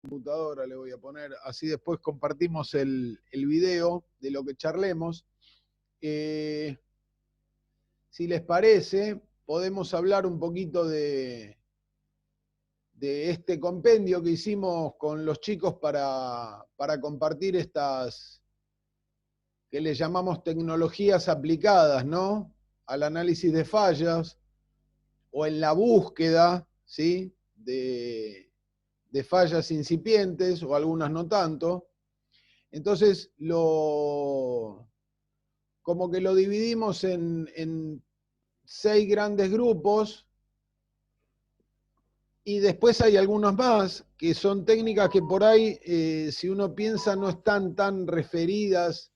computadora le voy a poner, así después compartimos el video de lo que charlemos. Si les parece, podemos hablar un poquito de este compendio que hicimos con los chicos para compartir estas, que le llamamos tecnologías aplicadas, ¿no? Al análisis de fallas o en la búsqueda, ¿sí? de fallas incipientes o algunas no tanto. Entonces, como que lo dividimos en 6 grandes grupos y después hay algunos más que son técnicas que por ahí, si uno piensa, no están tan referidas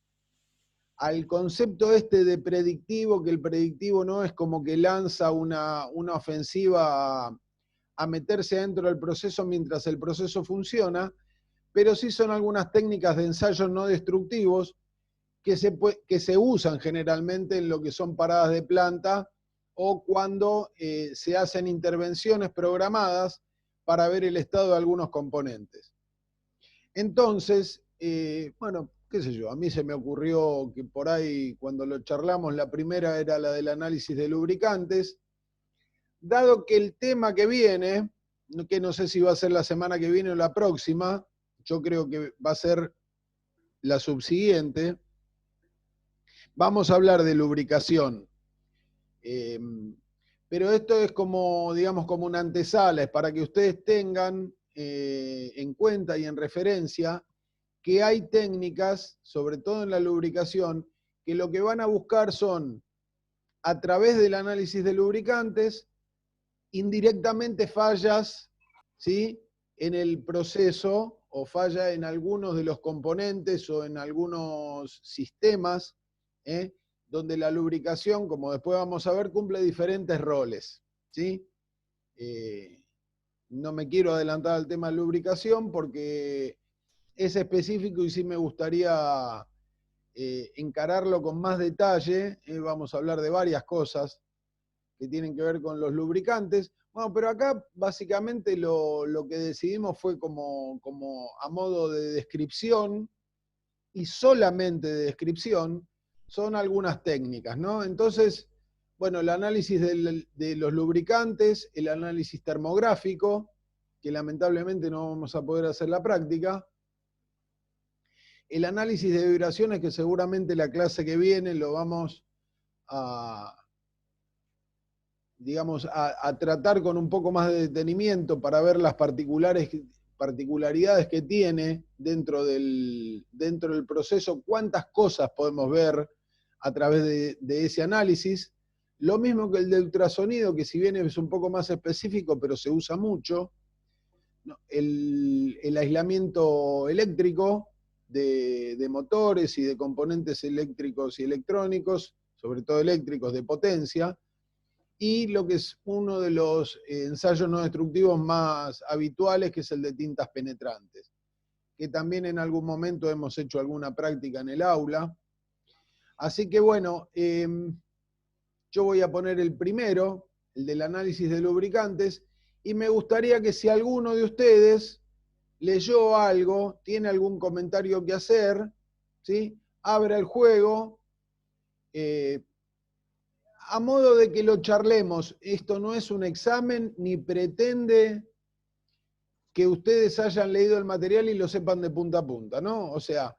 al concepto este de predictivo, que el predictivo no es como que lanza una ofensiva a meterse dentro del proceso mientras el proceso funciona, pero sí son algunas técnicas de ensayos no destructivos que se usan generalmente en lo que son paradas de planta o cuando se hacen intervenciones programadas para ver el estado de algunos componentes. Entonces, bueno, qué sé yo, a mí se me ocurrió que por ahí cuando lo charlamos, la primera era la del análisis de lubricantes, dado que el tema que viene, que no sé si va a ser la semana que viene o la próxima, yo creo que va a ser la subsiguiente, vamos a hablar de lubricación. Pero esto es como, digamos, como una antesala, es para que ustedes tengan en cuenta y en referencia que hay técnicas, sobre todo en la lubricación, que lo que van a buscar son, a través del análisis de lubricantes, indirectamente fallas, ¿sí?, en el proceso o falla en algunos de los componentes o en algunos sistemas, donde la lubricación, como después vamos a ver, cumple diferentes roles, ¿sí? No me quiero adelantar al tema de lubricación porque es específico y sí me gustaría encararlo con más detalle. Vamos a hablar de varias cosas que tienen que ver con los lubricantes. Bueno, pero acá básicamente lo que decidimos fue como a modo de descripción y solamente de descripción, son algunas técnicas, ¿no? Entonces, bueno, el análisis de los lubricantes, el análisis termográfico, que lamentablemente no vamos a poder hacer la práctica, el análisis de vibraciones, que seguramente la clase que viene lo vamos a, digamos, a tratar con un poco más de detenimiento para ver las particularidades que tiene dentro del proceso, cuántas cosas podemos ver a través de ese análisis. Lo mismo que el de ultrasonido, que si bien es un poco más específico, pero se usa mucho. El aislamiento eléctrico de motores y de componentes eléctricos y electrónicos, sobre todo eléctricos de potencia, y lo que es uno de los ensayos no destructivos más habituales, que es el de tintas penetrantes, que también en algún momento hemos hecho alguna práctica en el aula. Así que bueno, yo voy a poner el primero, el del análisis de lubricantes, y me gustaría que si alguno de ustedes leyó algo, tiene algún comentario que hacer, ¿sí?, abra el juego, a modo de que lo charlemos. Esto no es un examen ni pretende que ustedes hayan leído el material y lo sepan de punta a punta, ¿no? O sea,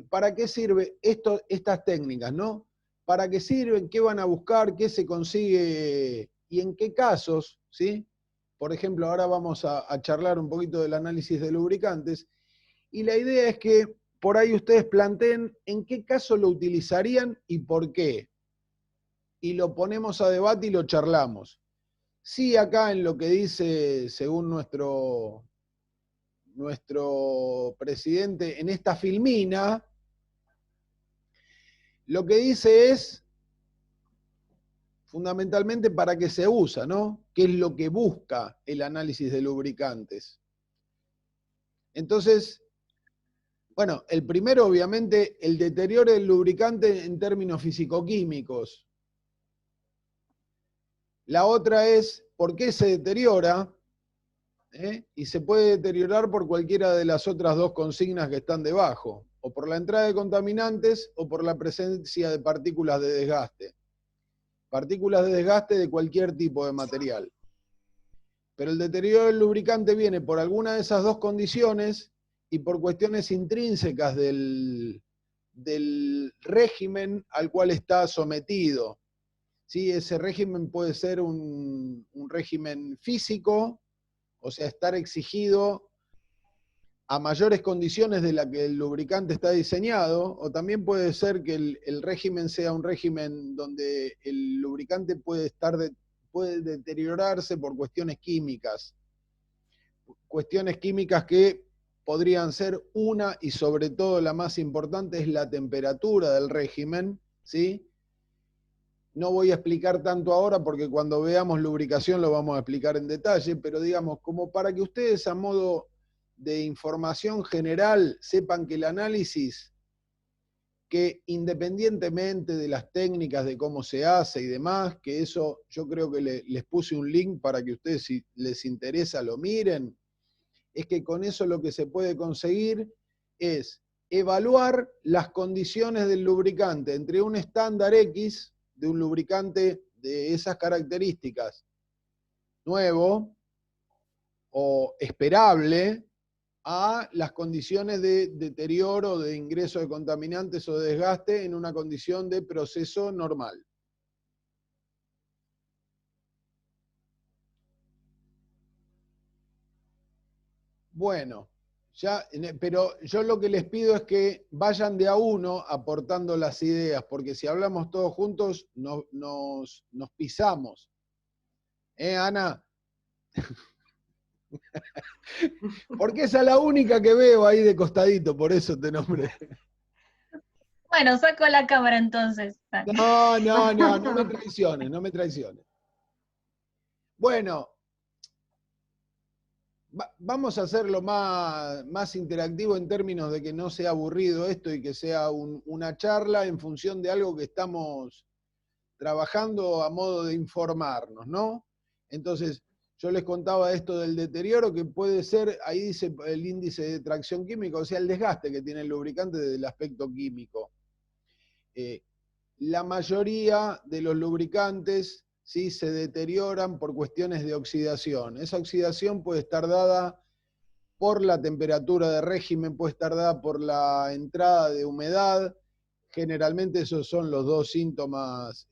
¿para qué sirve estas técnicas, no? ¿Para qué sirven? ¿Qué van a buscar? ¿Qué se consigue? ¿Y en qué casos? ¿Sí? Por ejemplo, ahora vamos a charlar un poquito del análisis de lubricantes. Y la idea es que por ahí ustedes planteen en qué caso lo utilizarían y por qué. Y lo ponemos a debate y lo charlamos. Sí, acá en lo que dice, según nuestro presidente, en esta filmina, lo que dice es fundamentalmente para qué se usa, ¿no? ¿Qué es lo que busca el análisis de lubricantes? Entonces, bueno, el primero, obviamente, el deterioro del lubricante en términos fisicoquímicos. La otra es, ¿por qué se deteriora? Y se puede deteriorar por cualquiera de las otras dos consignas que están debajo, o por la entrada de contaminantes o por la presencia de partículas de desgaste. Partículas de desgaste de cualquier tipo de material. Pero el deterioro del lubricante viene por alguna de esas dos condiciones y por cuestiones intrínsecas del régimen al cual está sometido. ¿Sí? Ese régimen puede ser un régimen físico, o sea, estar exigido a mayores condiciones de las que el lubricante está diseñado, o también puede ser que el régimen sea un régimen donde el lubricante puede deteriorarse por cuestiones químicas. Cuestiones químicas que podrían ser una, y sobre todo la más importante, es la temperatura del régimen, ¿sí? No voy a explicar tanto ahora porque cuando veamos lubricación lo vamos a explicar en detalle, pero digamos, como para que ustedes a modo de información general sepan que el análisis, que independientemente de las técnicas de cómo se hace y demás, que eso yo creo que les puse un link para que ustedes, si les interesa, lo miren, es que con eso lo que se puede conseguir es evaluar las condiciones del lubricante entre un estándar X, de un lubricante de esas características, nuevo o esperable, a las condiciones de deterioro, de ingreso de contaminantes o de desgaste en una condición de proceso normal. Bueno, pero yo lo que les pido es que vayan de a uno aportando las ideas, porque si hablamos todos juntos nos pisamos. Ana? Porque esa es la única que veo ahí de costadito, por eso te nombré. Bueno, saco la cámara entonces. No me traiciones, no me traiciones. Bueno, vamos a hacerlo más interactivo en términos de que no sea aburrido esto y que sea una charla en función de algo que estamos trabajando a modo de informarnos, ¿no? Entonces, yo les contaba esto del deterioro, que puede ser, ahí dice el índice de tracción química, o sea, el desgaste que tiene el lubricante desde el aspecto químico. La mayoría de los lubricantes, ¿sí?, se deterioran por cuestiones de oxidación. Esa oxidación puede estar dada por la temperatura de régimen, puede estar dada por la entrada de humedad. Generalmente esos son los dos síntomas,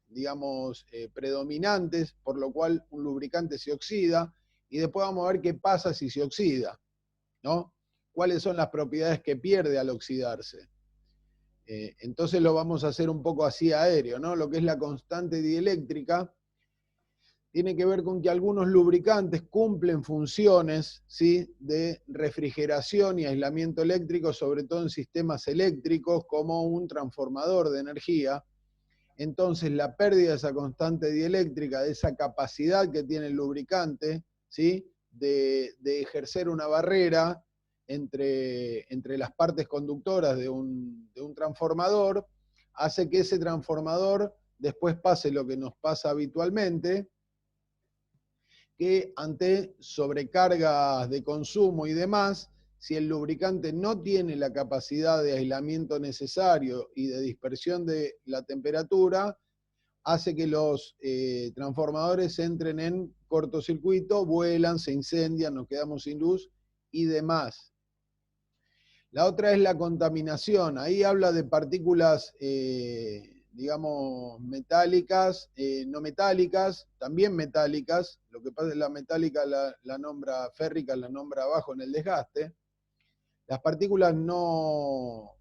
digamos, predominantes, por lo cual un lubricante se oxida, y después vamos a ver qué pasa si se oxida, ¿no? ¿Cuáles son las propiedades que pierde al oxidarse? Entonces lo vamos a hacer un poco así aéreo, ¿no? Lo que es la constante dieléctrica tiene que ver con que algunos lubricantes cumplen funciones, ¿sí?, de refrigeración y aislamiento eléctrico, sobre todo en sistemas eléctricos, como un transformador de energía. Entonces la pérdida de esa constante dieléctrica, de esa capacidad que tiene el lubricante, ¿sí?, de ejercer una barrera entre las partes conductoras de un transformador, hace que ese transformador después pase lo que nos pasa habitualmente, que ante sobrecargas de consumo y demás, si el lubricante no tiene la capacidad de aislamiento necesario y de dispersión de la temperatura, hace que los transformadores entren en cortocircuito, vuelan, se incendian, nos quedamos sin luz y demás. La otra es la contaminación. Ahí habla de partículas, digamos, metálicas, no metálicas, también metálicas. Lo que pasa es que la metálica la nombra férrica, la nombra abajo en el desgaste. Las partículas no,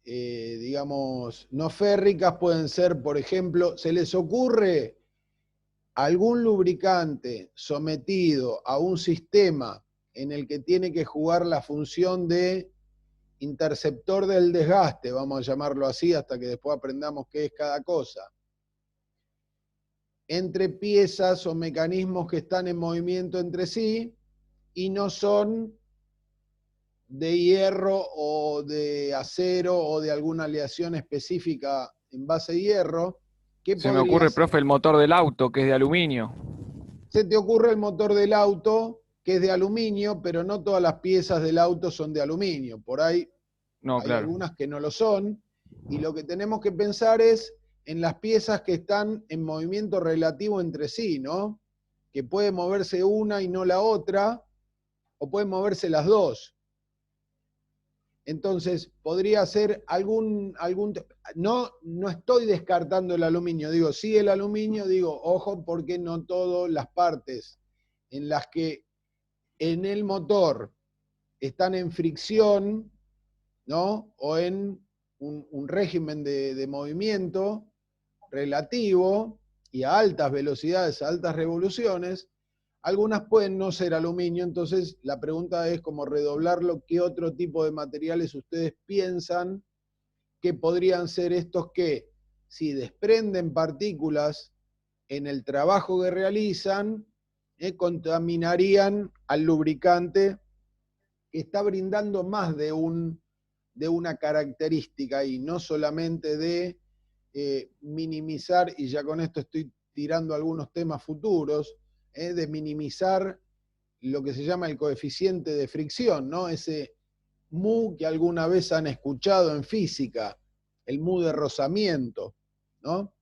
digamos, no férricas pueden ser, por ejemplo, ¿se les ocurre algún lubricante sometido a un sistema en el que tiene que jugar la función de interceptor del desgaste, vamos a llamarlo así, hasta que después aprendamos qué es cada cosa, entre piezas o mecanismos que están en movimiento entre sí y no son de hierro o de acero o de alguna aleación específica en base de hierro? ¿Qué Se me podría ocurre, ser? profe, el motor del auto, que es de aluminio. Se te ocurre el motor del auto, que es de aluminio, pero no todas las piezas del auto son de aluminio. Por ahí No, hay claro. algunas que no lo son. Y lo que tenemos que pensar es en las piezas que están en movimiento relativo entre sí, ¿no? Que puede moverse una y no la otra, o pueden moverse las dos. Entonces, podría ser no estoy descartando el aluminio, digo, sí el aluminio, digo, ojo, porque no todas las partes en las que en el motor están en fricción, ¿no? O en un régimen de movimiento relativo y a altas velocidades, a altas revoluciones, algunas pueden no ser aluminio, entonces la pregunta es como redoblarlo, ¿qué otro tipo de materiales ustedes piensan que podrían ser estos que, si desprenden partículas en el trabajo que realizan, contaminarían al lubricante que está brindando más de una característica y no solamente de minimizar, y ya con esto estoy tirando algunos temas futuros, de minimizar lo que se llama el coeficiente de fricción, ¿no? Ese mu que alguna vez han escuchado en física, el mu de rozamiento, ¿no?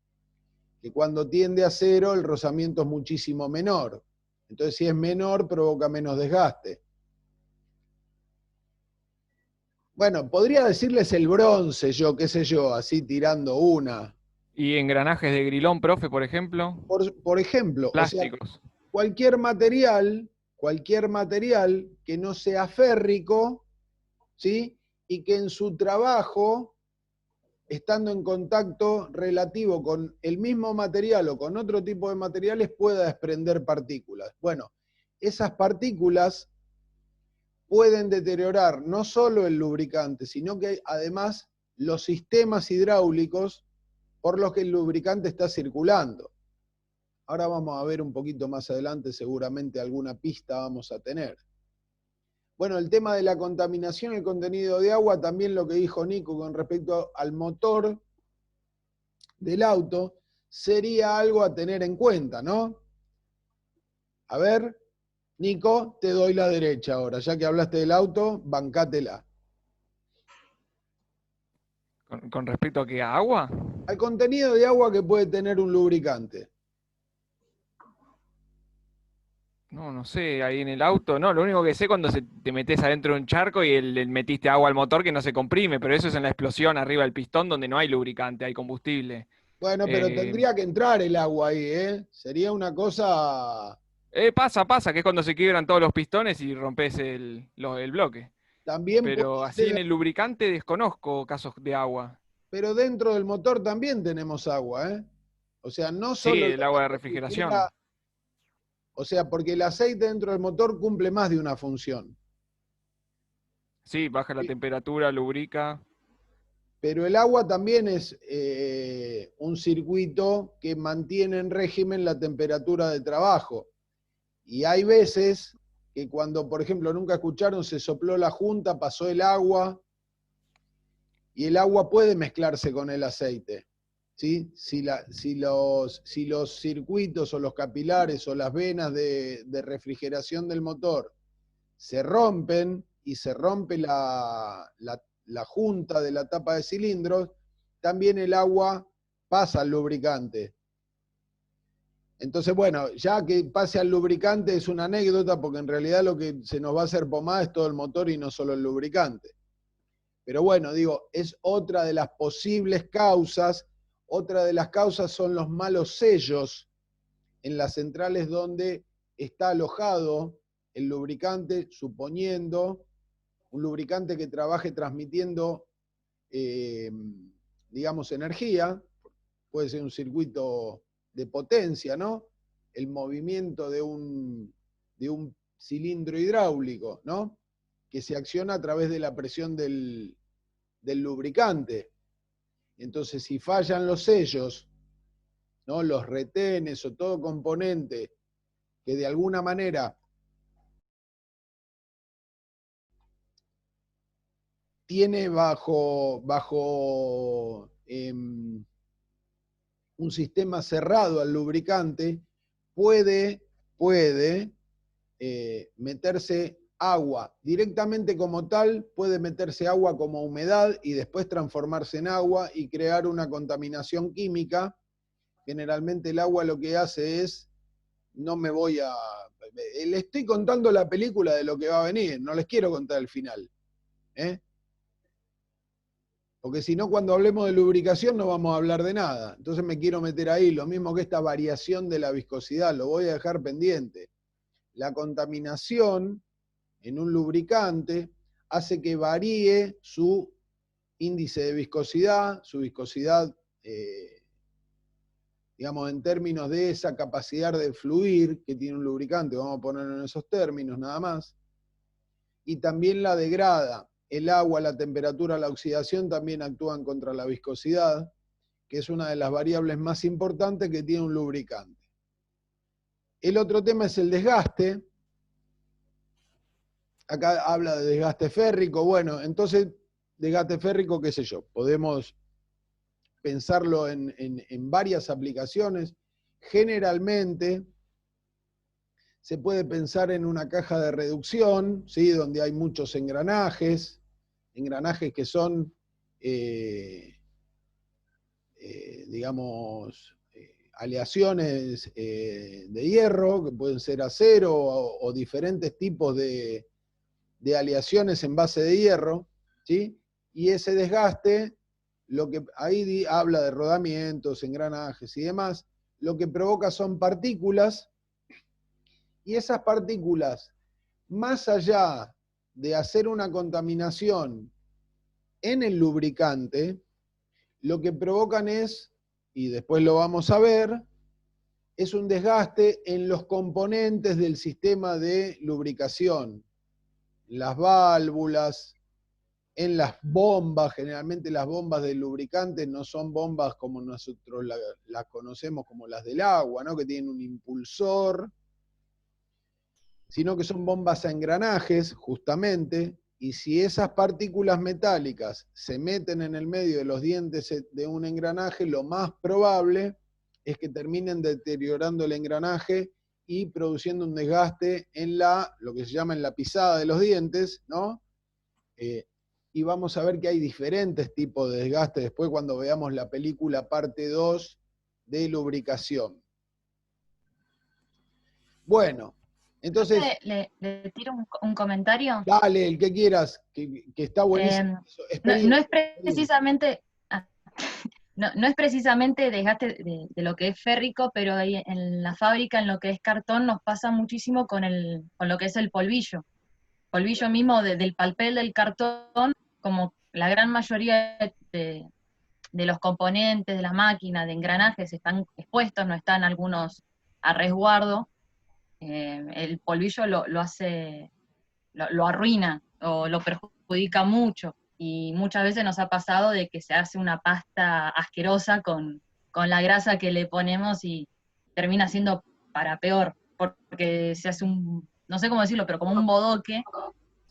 Que cuando tiende a cero el rozamiento es muchísimo menor. Entonces, si es menor, provoca menos desgaste. Bueno, podría decirles el bronce, yo, qué sé yo, así tirando una. ¿Y engranajes de grilón, profe, por ejemplo? Por ejemplo, o sea, Plásticos. cualquier material que no sea férrico, ¿sí? Y que en su trabajo, estando en contacto relativo con el mismo material o con otro tipo de materiales, pueda desprender partículas. Bueno, esas partículas pueden deteriorar no solo el lubricante, sino que además los sistemas hidráulicos por los que el lubricante está circulando. Ahora vamos a ver un poquito más adelante, seguramente alguna pista vamos a tener. Bueno, el tema de la contaminación, el contenido de agua, también lo que dijo Nico con respecto al motor del auto, sería algo a tener en cuenta, ¿no? A ver, Nico, te doy la derecha ahora, ya que hablaste del auto, bancátela. ¿Con respecto a qué? ¿A agua? Al contenido de agua que puede tener un lubricante. No, no sé, ahí en el auto, no, lo único que sé cuando te metes adentro de un charco y le metiste agua al motor que no se comprime, pero eso es en la explosión arriba del pistón donde no hay lubricante, hay combustible. Bueno, pero Eh, tendría que entrar el agua ahí, ¿eh? Sería una cosa... pasa, que es cuando se quiebran todos los pistones y rompes el bloque. También puede Pero así en ser, el lubricante desconozco casos de agua. pero dentro del motor también tenemos agua, ¿eh? O sea, no Sí, solo lo el agua de que refrigera, refrigeración. o sea, porque el aceite dentro del motor cumple más de una función. Sí, baja la temperatura, lubrica. Pero el agua también es un circuito que mantiene en régimen la temperatura de trabajo. Y hay veces que cuando, por ejemplo, nunca escucharon, se sopló la junta, pasó el agua, y el agua puede mezclarse con el aceite. ¿Sí? Si los circuitos o los capilares o las venas de refrigeración del motor se rompen y se rompe la junta de la tapa de cilindros, también el agua pasa al lubricante. Entonces, bueno, ya que pase al lubricante es una anécdota porque en realidad lo que se nos va a hacer pomada es todo el motor y no solo el lubricante. Pero bueno, digo, es otra de las posibles causas. Otra de las causas son los malos sellos en las centrales donde está alojado el lubricante, suponiendo un lubricante que trabaje transmitiendo, digamos, energía, puede ser un circuito de potencia, ¿no? El movimiento de un cilindro hidráulico, ¿no? Que se acciona a través de la presión del lubricante. Entonces, si fallan los sellos, ¿no? Los retenes o todo componente que de alguna manera tiene bajo un sistema cerrado al lubricante, puede puede meterse agua directamente como tal, puede meterse agua como humedad y después transformarse en agua y crear una contaminación química. Generalmente el agua lo que hace es, no me voy a... Le estoy contando la película de lo que va a venir, no les quiero contar el final. Porque si no, cuando hablemos de lubricación no vamos a hablar de nada. Entonces me quiero meter ahí, lo mismo que esta variación de la viscosidad, lo voy a dejar pendiente. La contaminación en un lubricante hace que varíe su índice de viscosidad, su viscosidad, digamos, en términos de esa capacidad de fluir que tiene un lubricante, vamos a ponerlo en esos términos nada más, y también la degrada. El agua, la temperatura, la oxidación también actúan contra la viscosidad, que es una de las variables más importantes que tiene un lubricante. El otro tema es el desgaste. Acá habla de desgaste férrico. Bueno, entonces, desgaste férrico, qué sé yo, podemos pensarlo en varias aplicaciones. Generalmente se puede pensar en una caja de reducción, ¿sí? Donde hay muchos engranajes que son, digamos, aleaciones de hierro, que pueden ser acero o diferentes tipos de aleaciones en base de hierro, ¿sí? Y ese desgaste, lo que ahí habla de rodamientos, engranajes y demás, lo que provoca son partículas, y esas partículas, más allá de hacer una contaminación en el lubricante, lo que provocan es, y después lo vamos a ver, es un desgaste en los componentes del sistema de lubricación, las válvulas, en las bombas. Generalmente las bombas del lubricante no son bombas como nosotros las conocemos como las del agua, ¿no? Que tienen un impulsor, sino que son bombas a engranajes, justamente, y si esas partículas metálicas se meten en el medio de los dientes de un engranaje, lo más probable es que terminen deteriorando el engranaje y produciendo un desgaste en lo que se llama en la pisada de los dientes, ¿no? Y vamos a ver que hay diferentes tipos de desgaste después cuando veamos la película parte 2 de lubricación. Bueno, entonces... ¿Le tiro un comentario? Dale, el que quieras, que está buenísimo. No es precisamente... No es precisamente desgaste de lo que es férrico, pero ahí en la fábrica, en lo que es cartón, nos pasa muchísimo con lo que es el polvillo. Polvillo mismo del papel del cartón, como la gran mayoría de los componentes de la máquina, de engranajes, están expuestos, no están algunos a resguardo, el polvillo lo hace, lo arruina o lo perjudica mucho. Y muchas veces nos ha pasado de que se hace una pasta asquerosa con la grasa que le ponemos y termina siendo para peor, porque se hace no sé cómo decirlo, pero como un bodoque.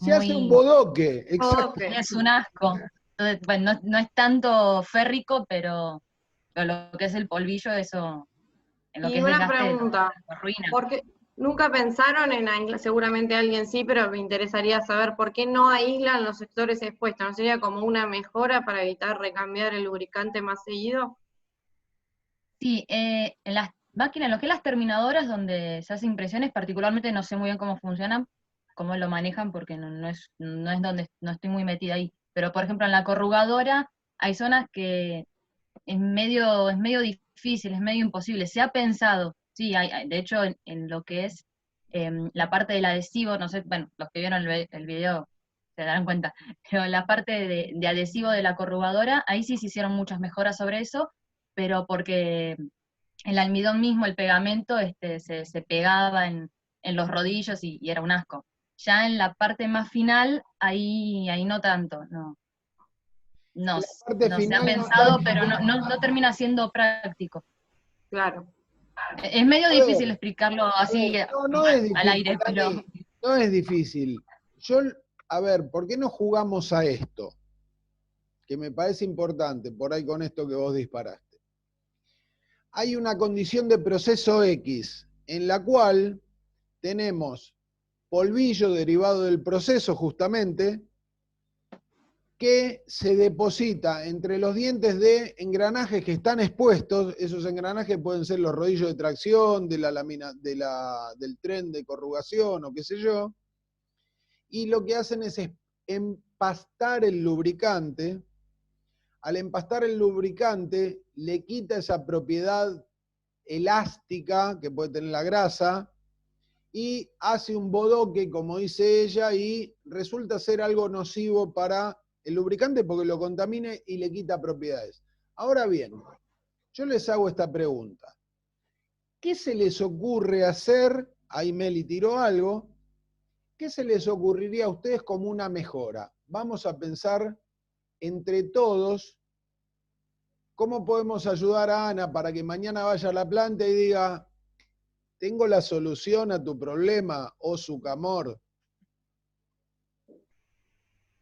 Se hace un bodoque, exacto. Es un asco. Entonces, bueno, no es tanto férrico, pero lo que es el polvillo, eso, en lo que Y es una desgaste, pregunta, lo arruina. porque nunca pensaron en aislar, seguramente alguien sí, pero me interesaría saber por qué no aíslan los sectores expuestos. ¿No sería como una mejora para evitar recambiar el lubricante más seguido? Sí, en las máquinas, en lo que es las terminadoras donde se hacen impresiones, particularmente no sé muy bien cómo funcionan, cómo lo manejan, porque no es donde, no estoy muy metida ahí. Pero por ejemplo en la corrugadora hay zonas que es medio difícil, es medio imposible. Se ha pensado, sí, de hecho en lo que es la parte del adhesivo, no sé, bueno, los que vieron el video se darán cuenta, pero la parte de adhesivo de la corrugadora, ahí sí se hicieron muchas mejoras sobre eso, pero porque el almidón mismo, el pegamento, se pegaba en los rodillos y era un asco. Ya en la parte más final, ahí no tanto, no. No se ha pensado, pero no termina siendo práctico. Claro. Es medio difícil explicarlo así No es difícil, al aire, pero... No es difícil. A ver, ¿por qué no jugamos a esto? Que me parece importante, por ahí con esto que vos disparaste. Hay una condición de proceso X, en la cual tenemos polvillo derivado del proceso justamente, que se deposita entre los dientes de engranajes que están expuestos. Esos engranajes pueden ser los rodillos de tracción, de la lámina, del tren de corrugación o qué sé yo, y lo que hacen es empastar el lubricante. Al empastar el lubricante le quita esa propiedad elástica que puede tener la grasa y hace un bodoque, como dice ella, y resulta ser algo nocivo para el lubricante porque lo contamina y le quita propiedades. Ahora bien, yo les hago esta pregunta. ¿Qué se les ocurre hacer? Ahí Meli tiró algo. ¿Qué se les ocurriría a ustedes como una mejora? Vamos a pensar entre todos cómo podemos ayudar a Ana para que mañana vaya a la planta y diga: tengo la solución a tu problema, oh Sucamor.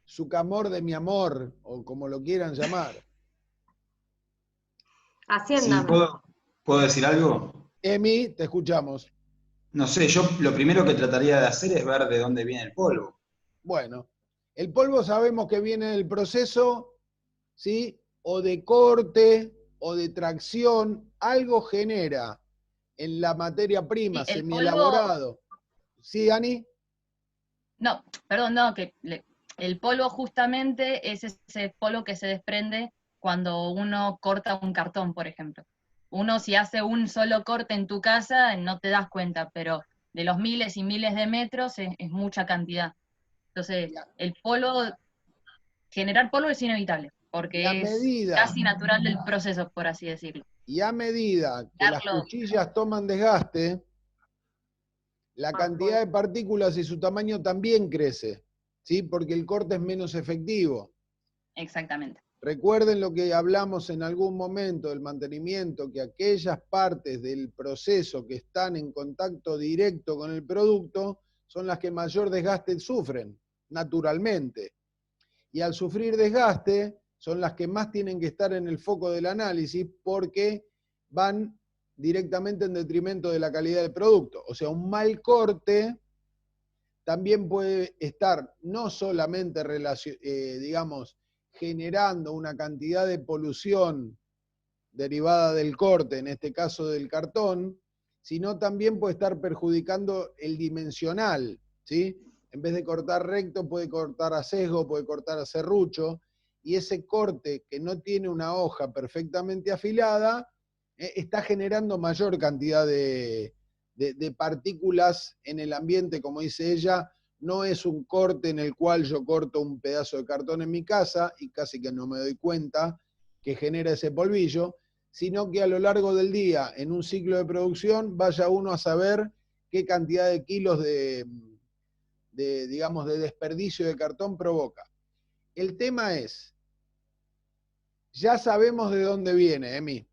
Sucamor de mi amor, o como lo quieran llamar. Hacienda. Sí, ¿puedo decir algo? Emi, te escuchamos. No sé, yo lo primero que trataría de hacer es ver de dónde viene el polvo. Bueno, el polvo sabemos que viene del proceso, ¿sí? O de corte, o de tracción, algo genera en la materia prima, Sí, el semielaborado. ¿Sí, Ani? No, perdón, no, el polvo justamente es ese polvo que se desprende cuando uno corta un cartón, por ejemplo. Uno si hace un solo corte en tu casa no te das cuenta, pero de los miles y miles de metros es mucha cantidad. Entonces, el polvo, generar polvo es inevitable, Y porque a es medida, casi natural del proceso, por así decirlo. y a medida que las Darlo. cuchillas toman desgaste, la cantidad de partículas y su tamaño también crece, ¿sí? Porque el corte es menos efectivo. Exactamente. Recuerden lo que hablamos en algún momento del mantenimiento, que aquellas partes del proceso que están en contacto directo con el producto son las que mayor desgaste sufren, naturalmente. Y al sufrir desgaste, son las que más tienen que estar en el foco del análisis porque van directamente en detrimento de la calidad del producto. O sea, un mal corte también puede estar no solamente digamos, generando una cantidad de polución derivada del corte, en este caso del cartón, sino también puede estar perjudicando el dimensional, ¿sí? En vez de cortar recto, puede cortar a sesgo, puede cortar a serrucho, y ese corte que no tiene una hoja perfectamente afilada, está generando mayor cantidad de partículas en el ambiente, como dice ella. No es un corte en el cual yo corto un pedazo de cartón en mi casa y casi que no me doy cuenta que genera ese polvillo, sino que a lo largo del día, en un ciclo de producción, vaya uno a saber qué cantidad de kilos digamos, de desperdicio de cartón provoca. El tema es, ya sabemos de dónde viene, Emi.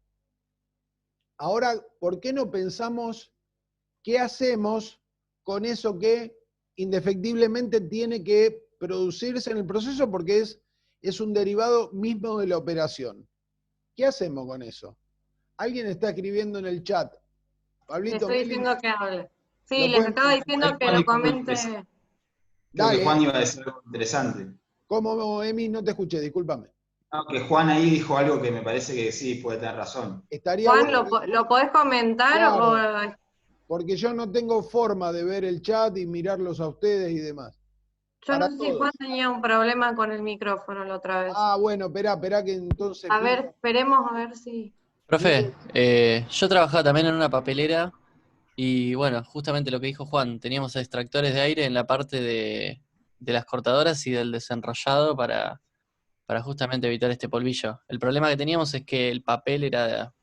Ahora, ¿por qué no pensamos qué hacemos con eso que indefectiblemente tiene que producirse en el proceso porque es un derivado mismo de la operación? ¿Qué hacemos con eso? Alguien está escribiendo en el chat. Pablito, Les estoy Meli, diciendo que hable. Sí, ¿lo les pueden- estaba diciendo que lo comente. Creo Dale. que Juan iba a decir algo interesante. ¿Cómo, Emi? No te escuché, discúlpame. No, que Juan ahí dijo algo que me parece que sí puede tener razón. Estaría Juan, bueno ¿lo podés comentar? Claro. O... porque yo no tengo forma de ver el chat y mirarlos a ustedes y demás. Yo Para no sé si todos. Juan tenía un problema con el micrófono la otra vez. Ah, bueno, esperá que entonces... A ver, esperemos a ver si... Profe, yo trabajaba también en una papelera y bueno, justamente lo que dijo Juan, teníamos extractores de aire en la parte de las cortadoras y del desenrollado para justamente evitar este polvillo. El problema que teníamos es que el papel era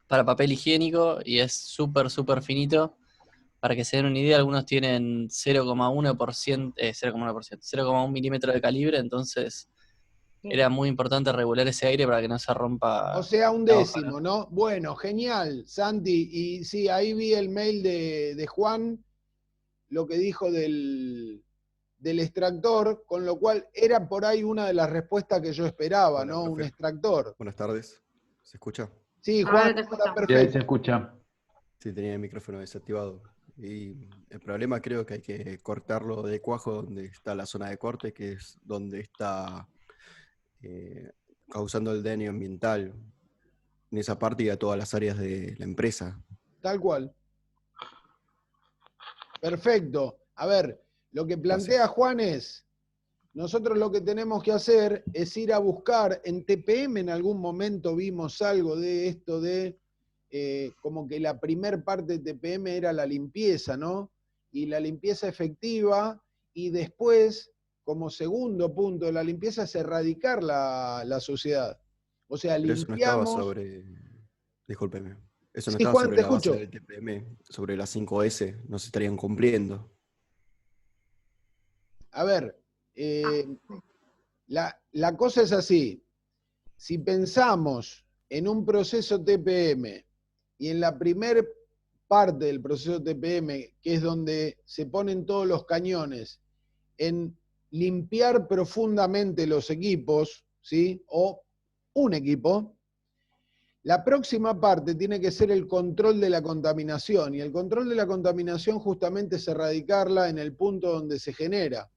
para papel higiénico y es súper, súper finito. Para que se den una idea, algunos tienen 0,1%, 0,1 milímetro de calibre, entonces era muy importante regular ese aire para que no se rompa O sea, un la hoja, décimo, ¿no? Bueno, genial, Santi. Y sí, ahí vi el mail de Juan, lo que dijo del extractor, con lo cual era por ahí una de las respuestas que yo esperaba, Hola, ¿no? Un profe. extractor. Buenas tardes. ¿Se escucha? Sí, A Juan, ver, te está escuchamos. Sí, ahí se perfecto. escucha. Sí, tenía el micrófono desactivado. Y el problema creo que hay que cortarlo de cuajo donde está la zona de corte, que es donde está causando el daño ambiental en esa parte y a todas las áreas de la empresa. Tal cual. Perfecto. A ver, lo que plantea Juan es, nosotros lo que tenemos que hacer es ir a buscar, en TPM en algún momento vimos algo de esto de, como que la primer parte de TPM era la limpieza, ¿no? Y la limpieza efectiva, y después, como segundo punto de la limpieza, es erradicar la suciedad. O sea, Pero eso no estaba limpiamos... sobre, discúlpeme, eso no Sí, estaba Juan, sobre te la base escucho. del TPM, sobre las 5S, no se estarían cumpliendo. A ver, la cosa es así. Si pensamos en un proceso TPM y en la primer parte del proceso TPM, que es donde se ponen todos los cañones, en limpiar profundamente los equipos, ¿sí? O un equipo, la próxima parte tiene que ser el control de la contaminación, y el control de la contaminación justamente es erradicarla en el punto donde se genera.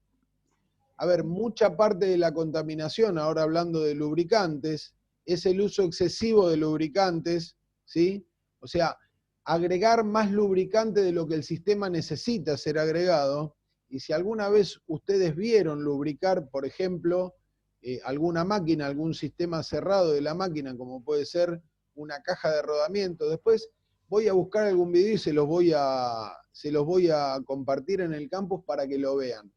A ver, mucha parte de la contaminación, ahora hablando de lubricantes, es el uso excesivo de lubricantes, ¿sí? O sea, agregar más lubricante de lo que el sistema necesita ser agregado. Y si alguna vez ustedes vieron lubricar, por ejemplo, alguna máquina, algún sistema cerrado de la máquina, como puede ser una caja de rodamiento, después voy a buscar algún video y se los voy a compartir en el campus para que lo vean.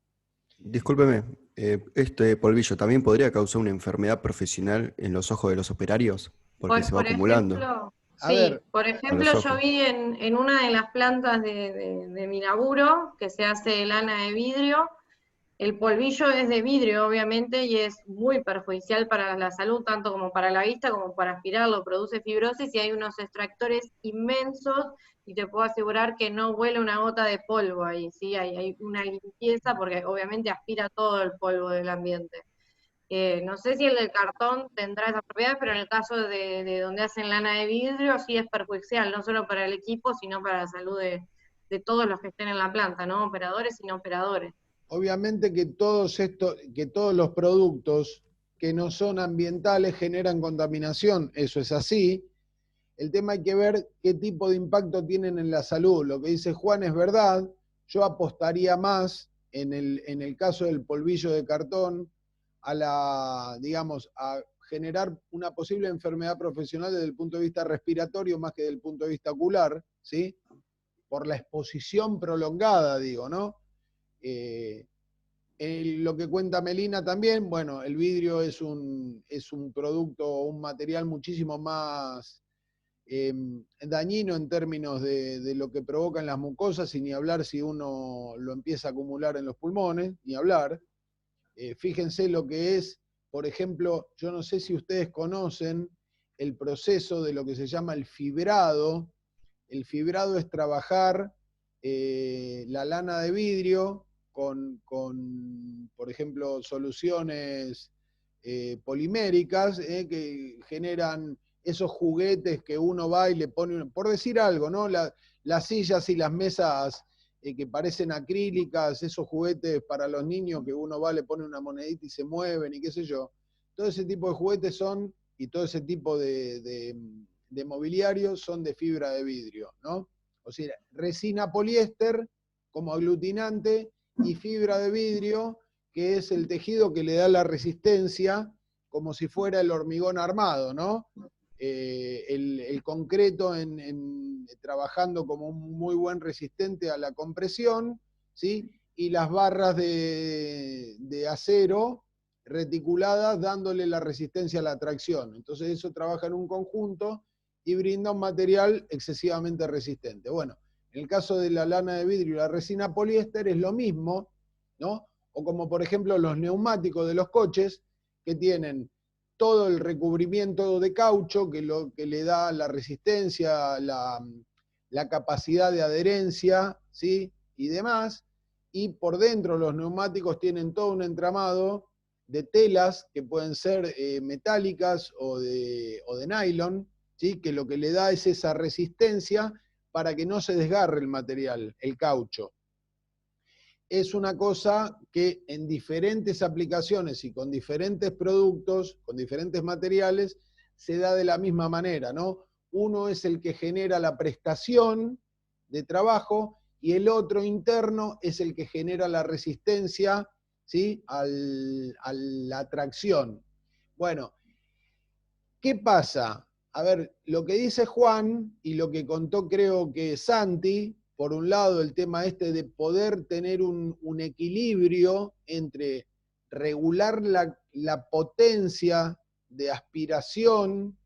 Discúlpeme, este polvillo también podría causar una enfermedad profesional en los ojos de los operarios, porque se va Por acumulando ejemplo, A sí, ver, por a ejemplo, los yo ojos. vi en una de las plantas de mi laburo, que se hace lana de vidrio, el polvillo es de vidrio, obviamente, y es muy perjudicial para la salud, tanto como para la vista, como para aspirarlo, produce fibrosis, y hay unos extractores inmensos, y te puedo asegurar que no huele una gota de polvo ahí, ¿sí? Hay una limpieza, porque obviamente aspira todo el polvo del ambiente. No sé si el del cartón tendrá esa propiedad, pero en el caso de donde hacen lana de vidrio, sí es perjudicial, no solo para el equipo, sino para la salud de todos los que estén en la planta, ¿no? Operadores y no operadores. obviamente que todos los productos que no son ambientales generan contaminación, eso es así. El tema hay que ver qué tipo de impacto tienen en la salud. Lo que dice Juan es verdad. Yo apostaría más en el caso del polvillo de cartón digamos, a generar una posible enfermedad profesional desde el punto de vista respiratorio más que desde el punto de vista ocular, ¿sí? Por la exposición prolongada, digo, ¿no? Lo que cuenta Melina también, bueno, el vidrio es un producto, un material muchísimo más dañino en términos de lo que provocan las mucosas, y ni hablar si uno lo empieza a acumular en los pulmones, ni hablar. Fíjense lo que es, por ejemplo, yo no sé si ustedes conocen el proceso de lo que se llama el fibrado. El fibrado es trabajar la lana de vidrio con, por ejemplo, soluciones poliméricas que generan esos juguetes que uno va y le pone, por decir algo, ¿no? Las sillas y las mesas que parecen acrílicas, esos juguetes para los niños que uno va, le pone una monedita y se mueven y qué sé yo. Todo ese tipo de juguetes son, y todo ese tipo de mobiliario son de fibra de vidrio, ¿no? O sea, resina poliéster como aglutinante y fibra de vidrio, que es el tejido que le da la resistencia, como si fuera el hormigón armado, ¿no? El concreto trabajando como un muy buen resistente a la compresión, ¿sí? Y las barras de acero reticuladas dándole la resistencia a la tracción. Entonces eso trabaja en un conjunto y brinda un material excesivamente resistente. Bueno, en el caso de la lana de vidrio y la resina poliéster es lo mismo, ¿no? O como por ejemplo los neumáticos de los coches, que tienen todo el recubrimiento de caucho que le da la resistencia, la capacidad de adherencia, ¿sí? Y demás. Y por dentro los neumáticos tienen todo un entramado de telas que pueden ser metálicas o de nylon, ¿sí? Que lo que le da es esa resistencia para que no se desgarre el material, el caucho. Es una cosa que en diferentes aplicaciones y con diferentes productos, con diferentes materiales, se da de la misma manera, ¿no? Uno es el que genera la prestación de trabajo y el otro interno es el que genera la resistencia, ¿sí? a la tracción. Bueno, ¿qué pasa? A ver, lo que dice Juan y lo que contó creo que Santi, por un lado el tema este de poder tener un equilibrio entre regular la potencia de aspiración,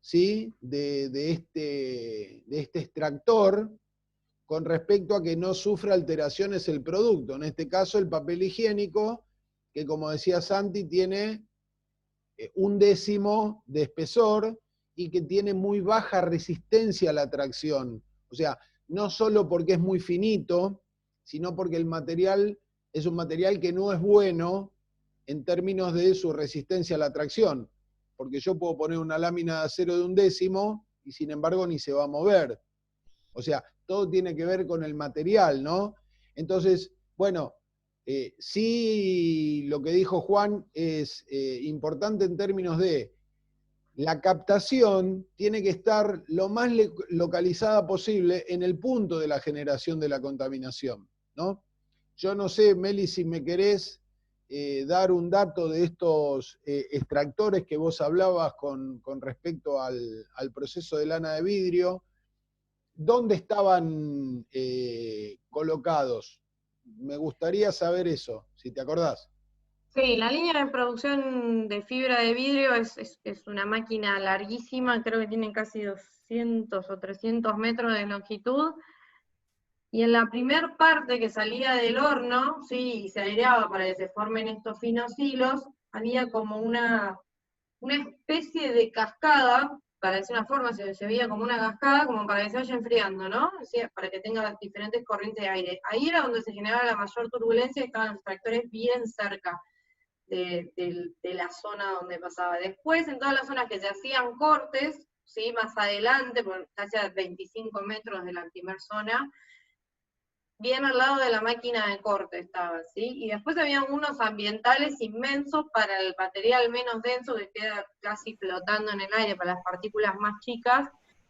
¿sí? de este extractor con respecto a que no sufra alteraciones el producto. En este caso el papel higiénico, que como decía Santi, tiene 1/10 de espesor y que tiene muy baja resistencia a la tracción. O sea, no solo porque es muy finito, sino porque el material es un material que no es bueno en términos de su resistencia a la tracción. Porque yo puedo poner una lámina de acero de 1/10 y sin embargo ni se va a mover. O sea, todo tiene que ver con el material, ¿no? Entonces, bueno, sí, lo que dijo Juan es importante en términos de la captación tiene que estar lo más localizada posible en el punto de la generación de la contaminación, ¿no? Yo no sé, Meli, si me querés dar un dato de estos extractores que vos hablabas con respecto al proceso de lana de vidrio. ¿Dónde estaban colocados? Me gustaría saber eso, si te acordás. Sí, la línea de producción de fibra de vidrio es una máquina larguísima, creo que tiene casi 200 o 300 metros de longitud, y en la primer parte que salía del horno, sí, y se aireaba para que se formen estos finos hilos, había como una especie de cascada, para decir una forma, se veía como una cascada, como para que se vaya enfriando, ¿no? O sea, para que tenga las diferentes corrientes de aire. Ahí era donde se generaba la mayor turbulencia y estaban los tractores bien cerca de la zona donde pasaba. Después, en todas las zonas que se hacían cortes, ¿sí? Más adelante, casi a 25 metros de la primera zona, bien al lado de la máquina de corte estaba, ¿sí? Y después había unos ambientales inmensos para el material menos denso que queda casi flotando en el aire, para las partículas más chicas,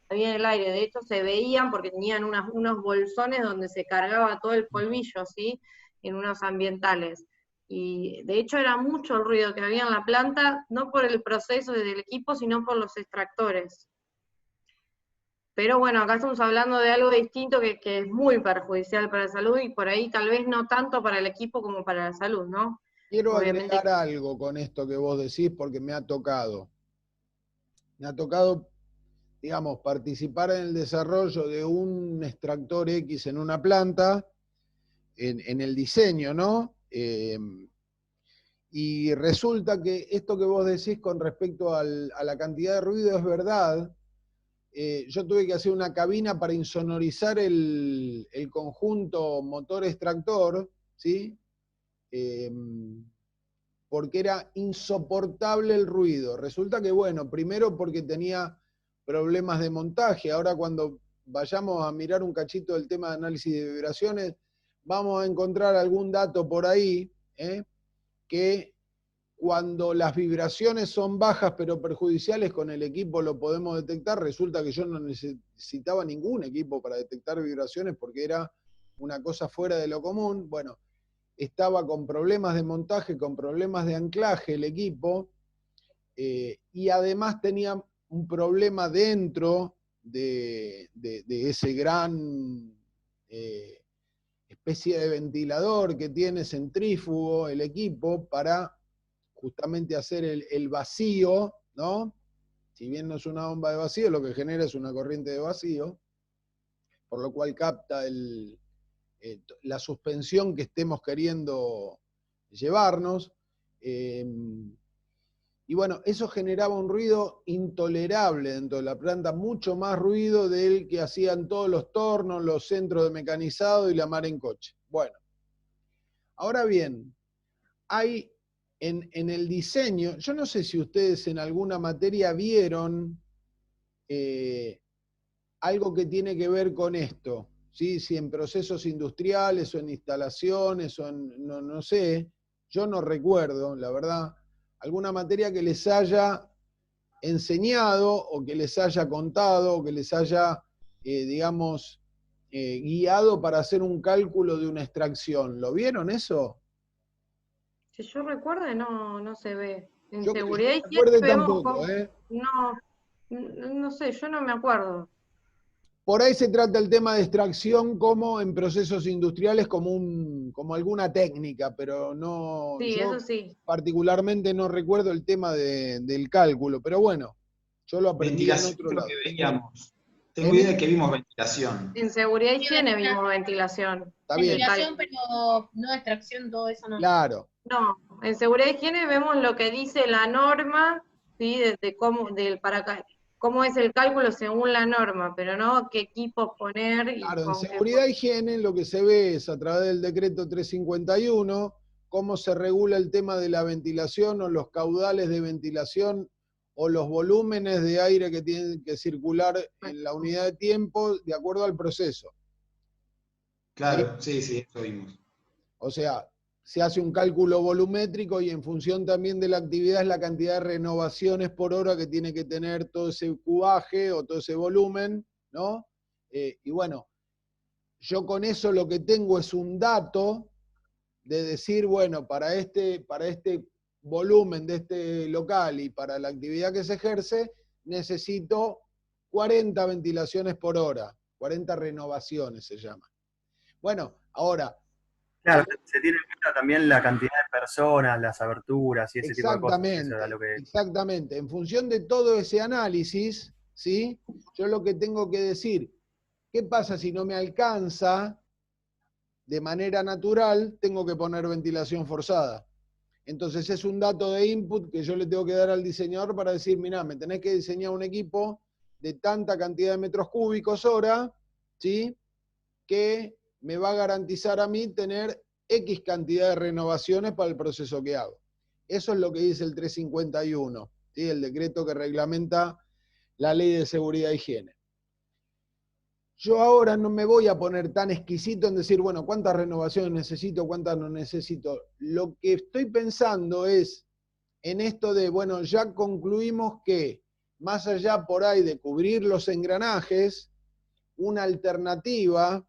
había en el aire. De hecho, se veían porque tenían unos bolsones donde se cargaba todo el polvillo, ¿sí? En unos ambientales. Y de hecho era mucho el ruido que había en la planta, no por el proceso del equipo, sino por los extractores. Pero bueno, acá estamos hablando de algo distinto que es muy perjudicial para la salud y por ahí tal vez no tanto para el equipo como para la salud, ¿no? Quiero Obviamente. agregar algo con esto que vos decís porque me ha tocado. Me ha tocado, digamos, participar en el desarrollo de un extractor X en una planta, en el diseño, ¿no? Y resulta que esto que vos decís con respecto a la cantidad de ruido es verdad. Yo tuve que hacer una cabina para insonorizar el conjunto motor-extractor, ¿sí? Porque era insoportable el ruido. Resulta que, bueno, primero porque tenía problemas de montaje. Ahora cuando vayamos a mirar un cachito del tema de análisis de vibraciones, vamos a encontrar algún dato por ahí, que cuando las vibraciones son bajas pero perjudiciales, con el equipo lo podemos detectar. Resulta que yo no necesitaba ningún equipo para detectar vibraciones porque era una cosa fuera de lo común. Bueno, estaba con problemas de montaje, con problemas de anclaje el equipo, y además tenía un problema dentro de ese gran especie de ventilador que tiene centrífugo el equipo para justamente hacer el vacío, ¿no? Si bien no es una bomba de vacío, lo que genera es una corriente de vacío, por lo cual capta la suspensión que estemos queriendo llevarnos. Y bueno, eso generaba un ruido intolerable dentro de la planta, mucho más ruido del que hacían todos los tornos, los centros de mecanizado y la mar en coche. Bueno, ahora bien, hay en el diseño, yo no sé si ustedes en alguna materia vieron algo que tiene que ver con esto, ¿sí? Si en procesos industriales o en instalaciones o en, no sé, yo no recuerdo, la verdad, alguna materia que les haya enseñado o que les haya contado o que les haya, digamos, guiado para hacer un cálculo de una extracción. ¿Lo vieron eso? Si yo recuerdo, no se ve. En Yo que seguridad y me higiene acuerde vemos tampoco, ¿eh? no sé, yo no me acuerdo. Por ahí se trata el tema de extracción como en procesos industriales, como alguna técnica, pero no, Sí, yo eso sí. particularmente no recuerdo el tema del cálculo, pero bueno, yo lo aprendí en Ventilación otro creo lado. que veíamos. Tengo ¿Emi? idea de que vimos ventilación. En seguridad y higiene vimos ventilación. Está bien, Ventilación, pero no extracción, todo eso no. claro. No, en seguridad y higiene vemos lo que dice la norma, ¿sí? Cómo es el cálculo según la norma, pero no qué equipo poner y Claro, en con qué. seguridad e higiene lo que se ve es a través del decreto 351, cómo se regula el tema de la ventilación o los caudales de ventilación o los volúmenes de aire que tienen que circular en la unidad de tiempo de acuerdo al proceso. Claro, sí, eso vimos. O sea, se hace un cálculo volumétrico y en función también de la actividad es la cantidad de renovaciones por hora que tiene que tener todo ese cubaje o todo ese volumen, ¿no? Y bueno, yo con eso lo que tengo es un dato de decir, bueno, para este volumen de este local y para la actividad que se ejerce, necesito 40 ventilaciones por hora, 40 renovaciones se llama. Bueno, ahora... Claro, se tiene en cuenta también la cantidad de personas, las aberturas y ese tipo de cosas. Eso era lo que... Exactamente. En función de todo ese análisis, ¿sí? Yo lo que tengo que decir, ¿qué pasa si no me alcanza de manera natural? Tengo que poner ventilación forzada. Entonces es un dato de input que yo le tengo que dar al diseñador para decir, mirá, me tenés que diseñar un equipo de tanta cantidad de metros cúbicos hora, ¿sí? Que me va a garantizar a mí tener X cantidad de renovaciones para el proceso que hago. Eso es lo que dice el 351, ¿sí? El decreto que reglamenta la ley de seguridad e higiene. Yo ahora no me voy a poner tan exquisito en decir, bueno, ¿cuántas renovaciones necesito, cuántas no necesito? Lo que estoy pensando es en esto de, bueno, ya concluimos que más allá por ahí de cubrir los engranajes, una alternativa,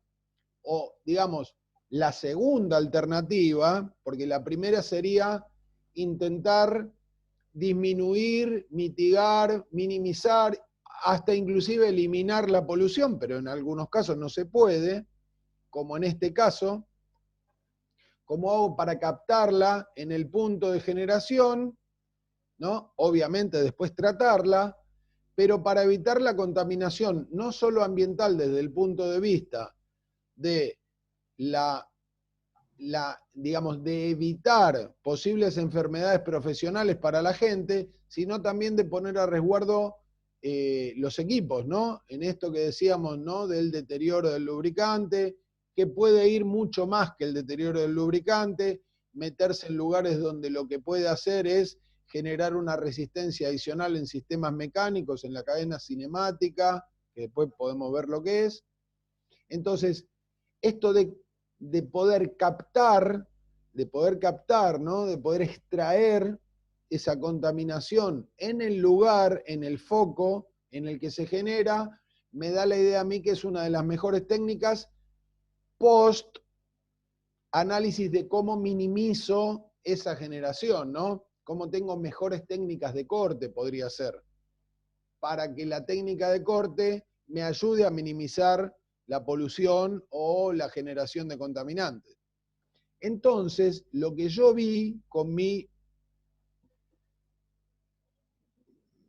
o digamos, la segunda alternativa, porque la primera sería intentar disminuir, mitigar, minimizar, hasta inclusive eliminar la polución, pero en algunos casos no se puede, como en este caso. ¿Cómo hago para captarla en el punto de generación? ¿No? Obviamente después tratarla, pero para evitar la contaminación, no solo ambiental desde el punto de vista de digamos, de evitar posibles enfermedades profesionales para la gente, sino también de poner a resguardo los equipos, ¿no? En esto que decíamos, ¿no? Del deterioro del lubricante, que puede ir mucho más que el deterioro del lubricante, meterse en lugares donde lo que puede hacer es generar una resistencia adicional en sistemas mecánicos, en la cadena cinemática, que después podemos ver lo que es. Entonces, esto de poder captar, ¿no? De poder extraer esa contaminación en el lugar, en el foco en el que se genera, me da la idea a mí que es una de las mejores técnicas post análisis de cómo minimizo esa generación, ¿no? Cómo tengo mejores técnicas de corte, podría ser, para que la técnica de corte me ayude a minimizar la polución o la generación de contaminantes. Entonces, lo que yo vi con mi,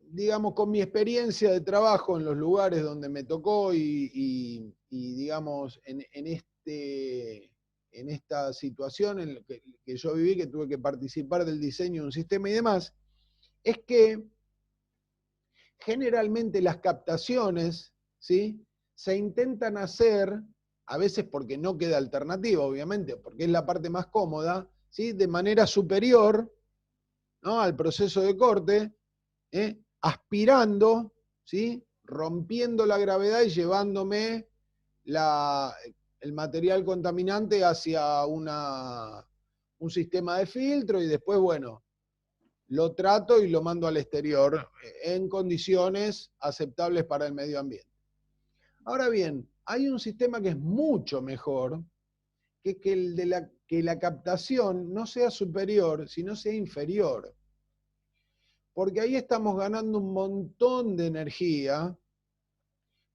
digamos, con mi experiencia de trabajo en los lugares donde me tocó y digamos, en esta situación en la que yo viví, que tuve que participar del diseño de un sistema y demás, es que generalmente las captaciones, ¿sí?, se intentan hacer, a veces porque no queda alternativa, obviamente, porque es la parte más cómoda, ¿sí?, de manera superior, ¿no?, al proceso de corte, aspirando, ¿sí?, rompiendo la gravedad y llevándome el material contaminante hacia un sistema de filtro y después, bueno, lo trato y lo mando al exterior en condiciones aceptables para el medio ambiente. Ahora bien, hay un sistema que es mucho mejor, que es que la captación no sea superior, sino sea inferior. Porque ahí estamos ganando un montón de energía.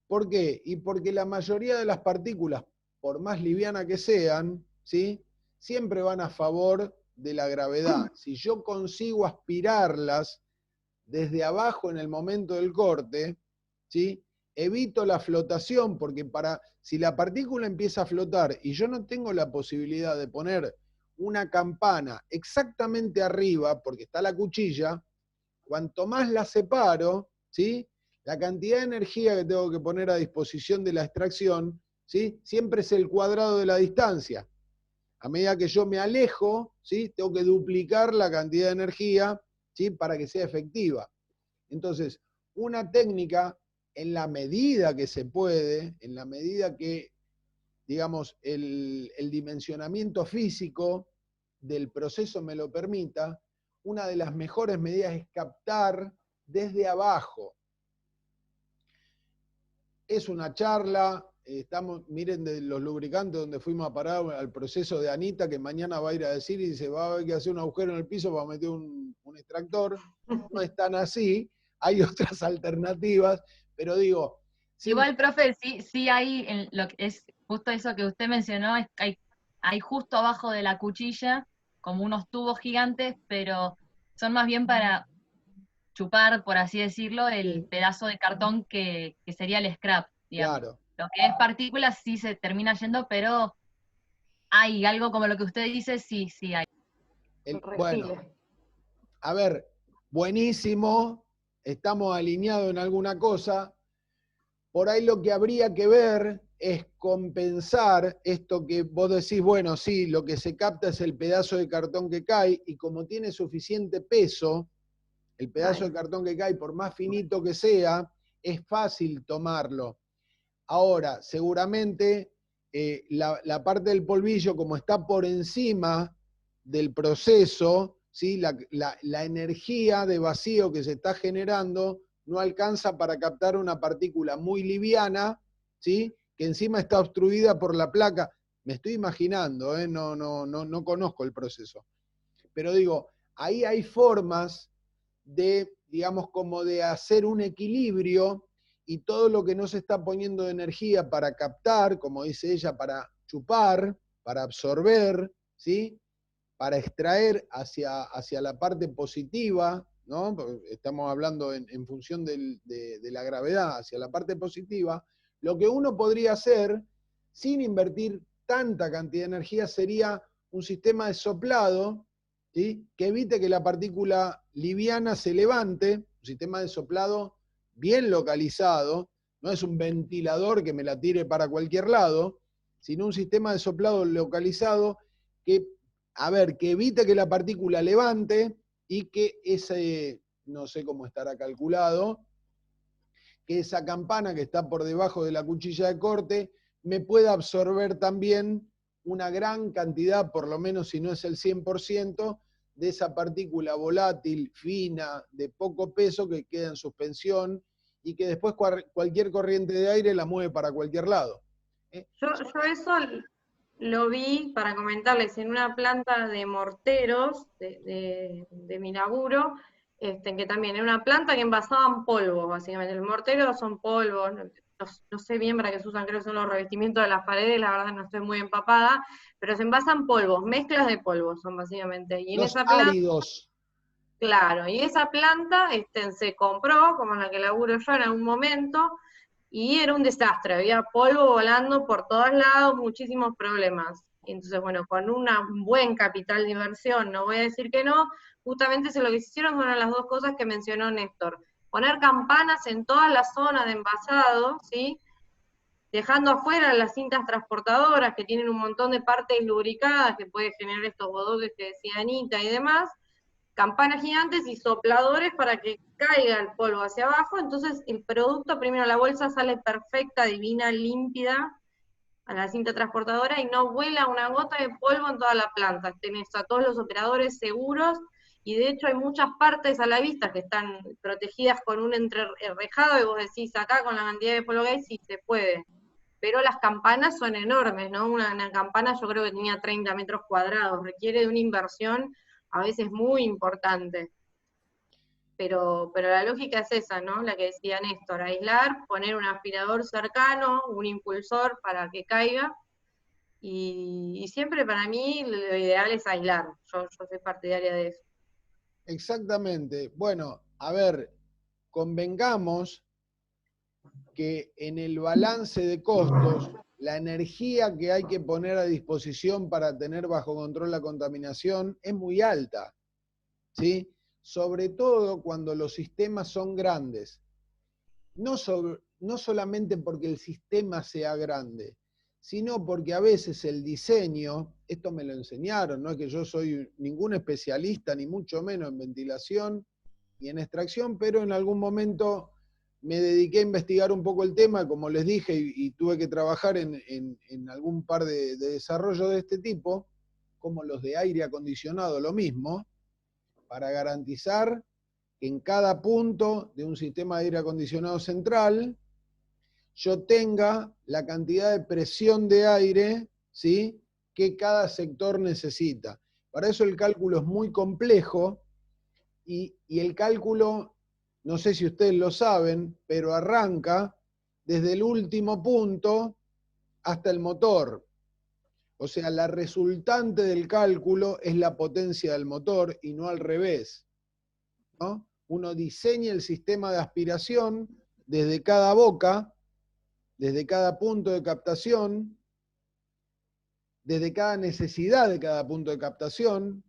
¿Por qué? Y porque la mayoría de las partículas, por más livianas que sean, ¿sí?, siempre van a favor de la gravedad. Si yo consigo aspirarlas desde abajo en el momento del corte, ¿sí?, evito la flotación, porque si la partícula empieza a flotar y yo no tengo la posibilidad de poner una campana exactamente arriba, porque está la cuchilla, cuanto más la separo, ¿sí?, la cantidad de energía que tengo que poner a disposición de la extracción, ¿sí?, siempre es el cuadrado de la distancia. A medida que yo me alejo, ¿sí?, tengo que duplicar la cantidad de energía, ¿sí?, para que sea efectiva. Entonces, una técnica, en la medida que se puede, en la medida que, digamos, el dimensionamiento físico del proceso me lo permita, una de las mejores medidas es captar desde abajo. Es una charla, miren de los lubricantes donde fuimos a parar al proceso de Anita, que mañana va a ir a decir y dice, va a haber que hacer un agujero en el piso para meter un extractor. No es tan así, hay otras alternativas, pero digo... Igual, profe, sí hay, lo que es justo eso que usted mencionó, es que hay justo abajo de la cuchilla como unos tubos gigantes, pero son más bien para chupar, por así decirlo, el pedazo de cartón que sería el scrap, digamos. Claro. Lo que es partículas sí se termina yendo, pero hay algo como lo que usted dice, sí hay. Bueno, a ver, buenísimo, estamos alineados en alguna cosa. Por ahí lo que habría que ver es compensar esto que vos decís, bueno, sí, lo que se capta es el pedazo de cartón que cae, y como tiene suficiente peso, el pedazo de cartón que cae, por más finito que sea, es fácil tomarlo. Ahora, seguramente la parte del polvillo, como está por encima del proceso, ¿sí?, la energía de vacío que se está generando no alcanza para captar una partícula muy liviana, ¿sí?, que encima está obstruida por la placa. Me estoy imaginando, no conozco el proceso. Pero digo, ahí hay formas de, digamos, como de hacer un equilibrio, y todo lo que no se está poniendo de energía para captar, como dice ella, para chupar, para absorber, ¿sí?, para extraer hacia la parte positiva, ¿no?, porque estamos hablando en función de la gravedad, hacia la parte positiva, lo que uno podría hacer, sin invertir tanta cantidad de energía, sería un sistema de soplado, ¿sí?, que evite que la partícula liviana se levante, un sistema de soplado bien localizado, no es un ventilador que me la tire para cualquier lado, sino un sistema de soplado localizado que evite que la partícula levante y que ese, no sé cómo estará calculado, que esa campana que está por debajo de la cuchilla de corte me pueda absorber también una gran cantidad, por lo menos si no es el 100%, de esa partícula volátil, fina, de poco peso, que queda en suspensión y que después cualquier corriente de aire la mueve para cualquier lado. Yo eso lo vi, para comentarles, en una planta de morteros de mi laburo, que también era una planta que envasaban polvos, básicamente. El mortero son polvos, no sé bien para qué se usan, creo que son los revestimientos de las paredes, la verdad no estoy muy empapada, pero se envasan polvos, mezclas de polvos son básicamente. Y en los esa planta, áridos. Claro, y esa planta se compró, como en la que laburo yo en algún momento, y era un desastre, había polvo volando por todos lados, muchísimos problemas. Entonces, bueno, con un buen capital de inversión, no voy a decir que no, justamente lo que se hicieron fueron las dos cosas que mencionó Néstor. Poner campanas en toda la zona de envasado, ¿sí?, dejando afuera las cintas transportadoras que tienen un montón de partes lubricadas que puede generar estos bodoques que decía Anita y demás, campanas gigantes y sopladores para que caiga el polvo hacia abajo, entonces el producto, primero la bolsa sale perfecta, divina, límpida, a la cinta transportadora y no vuela una gota de polvo en toda la planta. Tenés a todos los operadores seguros y de hecho hay muchas partes a la vista que están protegidas con un enrejado y vos decís acá con la cantidad de polvo que hay sí se puede. Pero las campanas son enormes, ¿no? Una campana yo creo que tenía 30 metros cuadrados, requiere de una inversión a veces muy importante. Pero la lógica es esa, ¿no? La que decía Néstor, aislar, poner un aspirador cercano, un impulsor para que caiga, y siempre para mí lo ideal es aislar, yo soy partidaria de eso. Exactamente. Bueno, a ver, convengamos que en el balance de costos, la energía que hay que poner a disposición para tener bajo control la contaminación es muy alta, ¿sí? Sobre todo cuando los sistemas son grandes. No solamente porque el sistema sea grande, sino porque a veces el diseño, esto me lo enseñaron, no es que yo soy ningún especialista, ni mucho menos en ventilación y en extracción, pero en algún momento me dediqué a investigar un poco el tema, como les dije, y tuve que trabajar en algún par de desarrollos de este tipo, como los de aire acondicionado, lo mismo, para garantizar que en cada punto de un sistema de aire acondicionado central yo tenga la cantidad de presión de aire, ¿sí?, que cada sector necesita. Para eso el cálculo es muy complejo y el cálculo, no sé si ustedes lo saben, pero arranca desde el último punto hasta el motor. O sea, la resultante del cálculo es la potencia del motor y no al revés, ¿no? Uno diseña el sistema de aspiración desde cada boca, desde cada punto de captación, desde cada necesidad de cada punto de captación,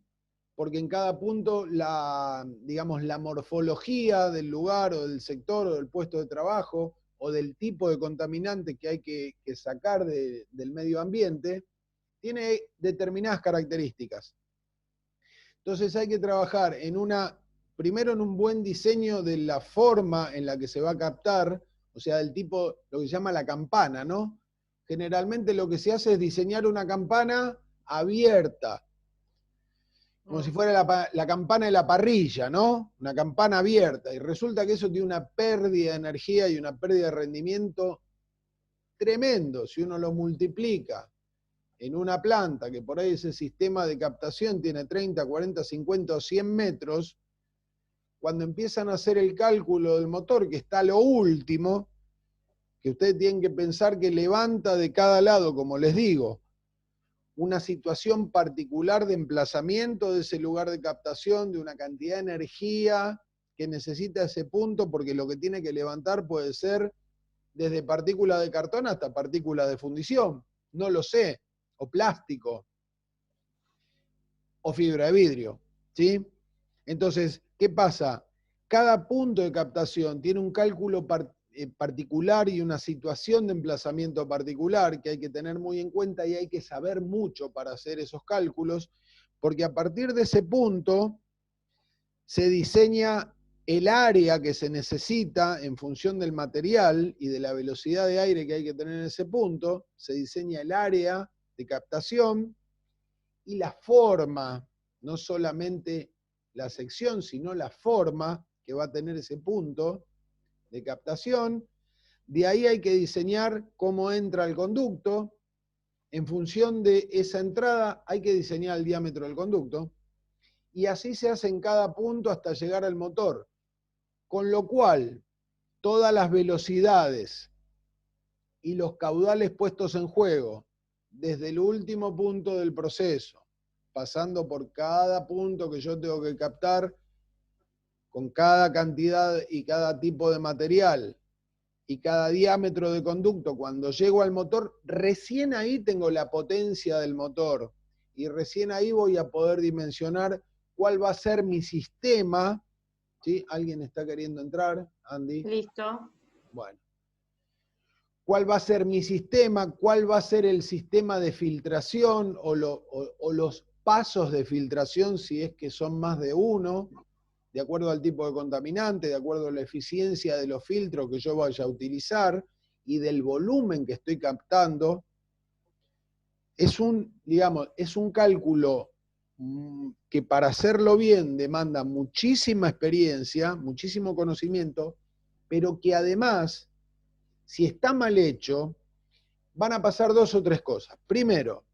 porque en cada punto digamos, la morfología del lugar o del sector o del puesto de trabajo o del tipo de contaminante que hay que sacar del medio ambiente, tiene determinadas características. Entonces hay que trabajar primero en un buen diseño de la forma en la que se va a captar, o sea, del tipo, lo que se llama la campana, ¿no? Generalmente lo que se hace es diseñar una campana abierta, como si fuera la campana de la parrilla, ¿no? Una campana abierta, y resulta que eso tiene una pérdida de energía y una pérdida de rendimiento tremendo, si uno lo multiplica en una planta, que por ahí ese sistema de captación tiene 30, 40, 50 o 100 metros, cuando empiezan a hacer el cálculo del motor, que está a lo último, que ustedes tienen que pensar que levanta de cada lado, como les digo, una situación particular de emplazamiento de ese lugar de captación, de una cantidad de energía que necesita ese punto, porque lo que tiene que levantar puede ser desde partículas de cartón hasta partículas de fundición, no lo sé, o plástico, o fibra de vidrio, ¿sí? Entonces, ¿qué pasa? Cada punto de captación tiene un cálculo particular y una situación de emplazamiento particular que hay que tener muy en cuenta y hay que saber mucho para hacer esos cálculos, porque a partir de ese punto se diseña el área que se necesita en función del material y de la velocidad de aire que hay que tener en ese punto, se diseña el área de captación y la forma, no solamente la sección, sino la forma que va a tener ese punto de captación. De ahí hay que diseñar cómo entra el conducto. En función de esa entrada hay que diseñar el diámetro del conducto. Y así se hace en cada punto hasta llegar al motor. Con lo cual, todas las velocidades y los caudales puestos en juego, desde el último punto del proceso, pasando por cada punto que yo tengo que captar, con cada cantidad y cada tipo de material y cada diámetro de conducto, cuando llego al motor, recién ahí tengo la potencia del motor y recién ahí voy a poder dimensionar cuál va a ser mi sistema. ¿Sí? ¿Alguien está queriendo entrar, Andy? Listo. Bueno. ¿Cuál va a ser mi sistema? ¿Cuál va a ser el sistema de filtración o los pasos de filtración si es que son más de uno, de acuerdo al tipo de contaminante, de acuerdo a la eficiencia de los filtros que yo vaya a utilizar y del volumen que estoy captando. Es un cálculo que para hacerlo bien demanda muchísima experiencia, muchísimo conocimiento, pero que además, si está mal hecho, van a pasar 2 o 3 cosas. Primero,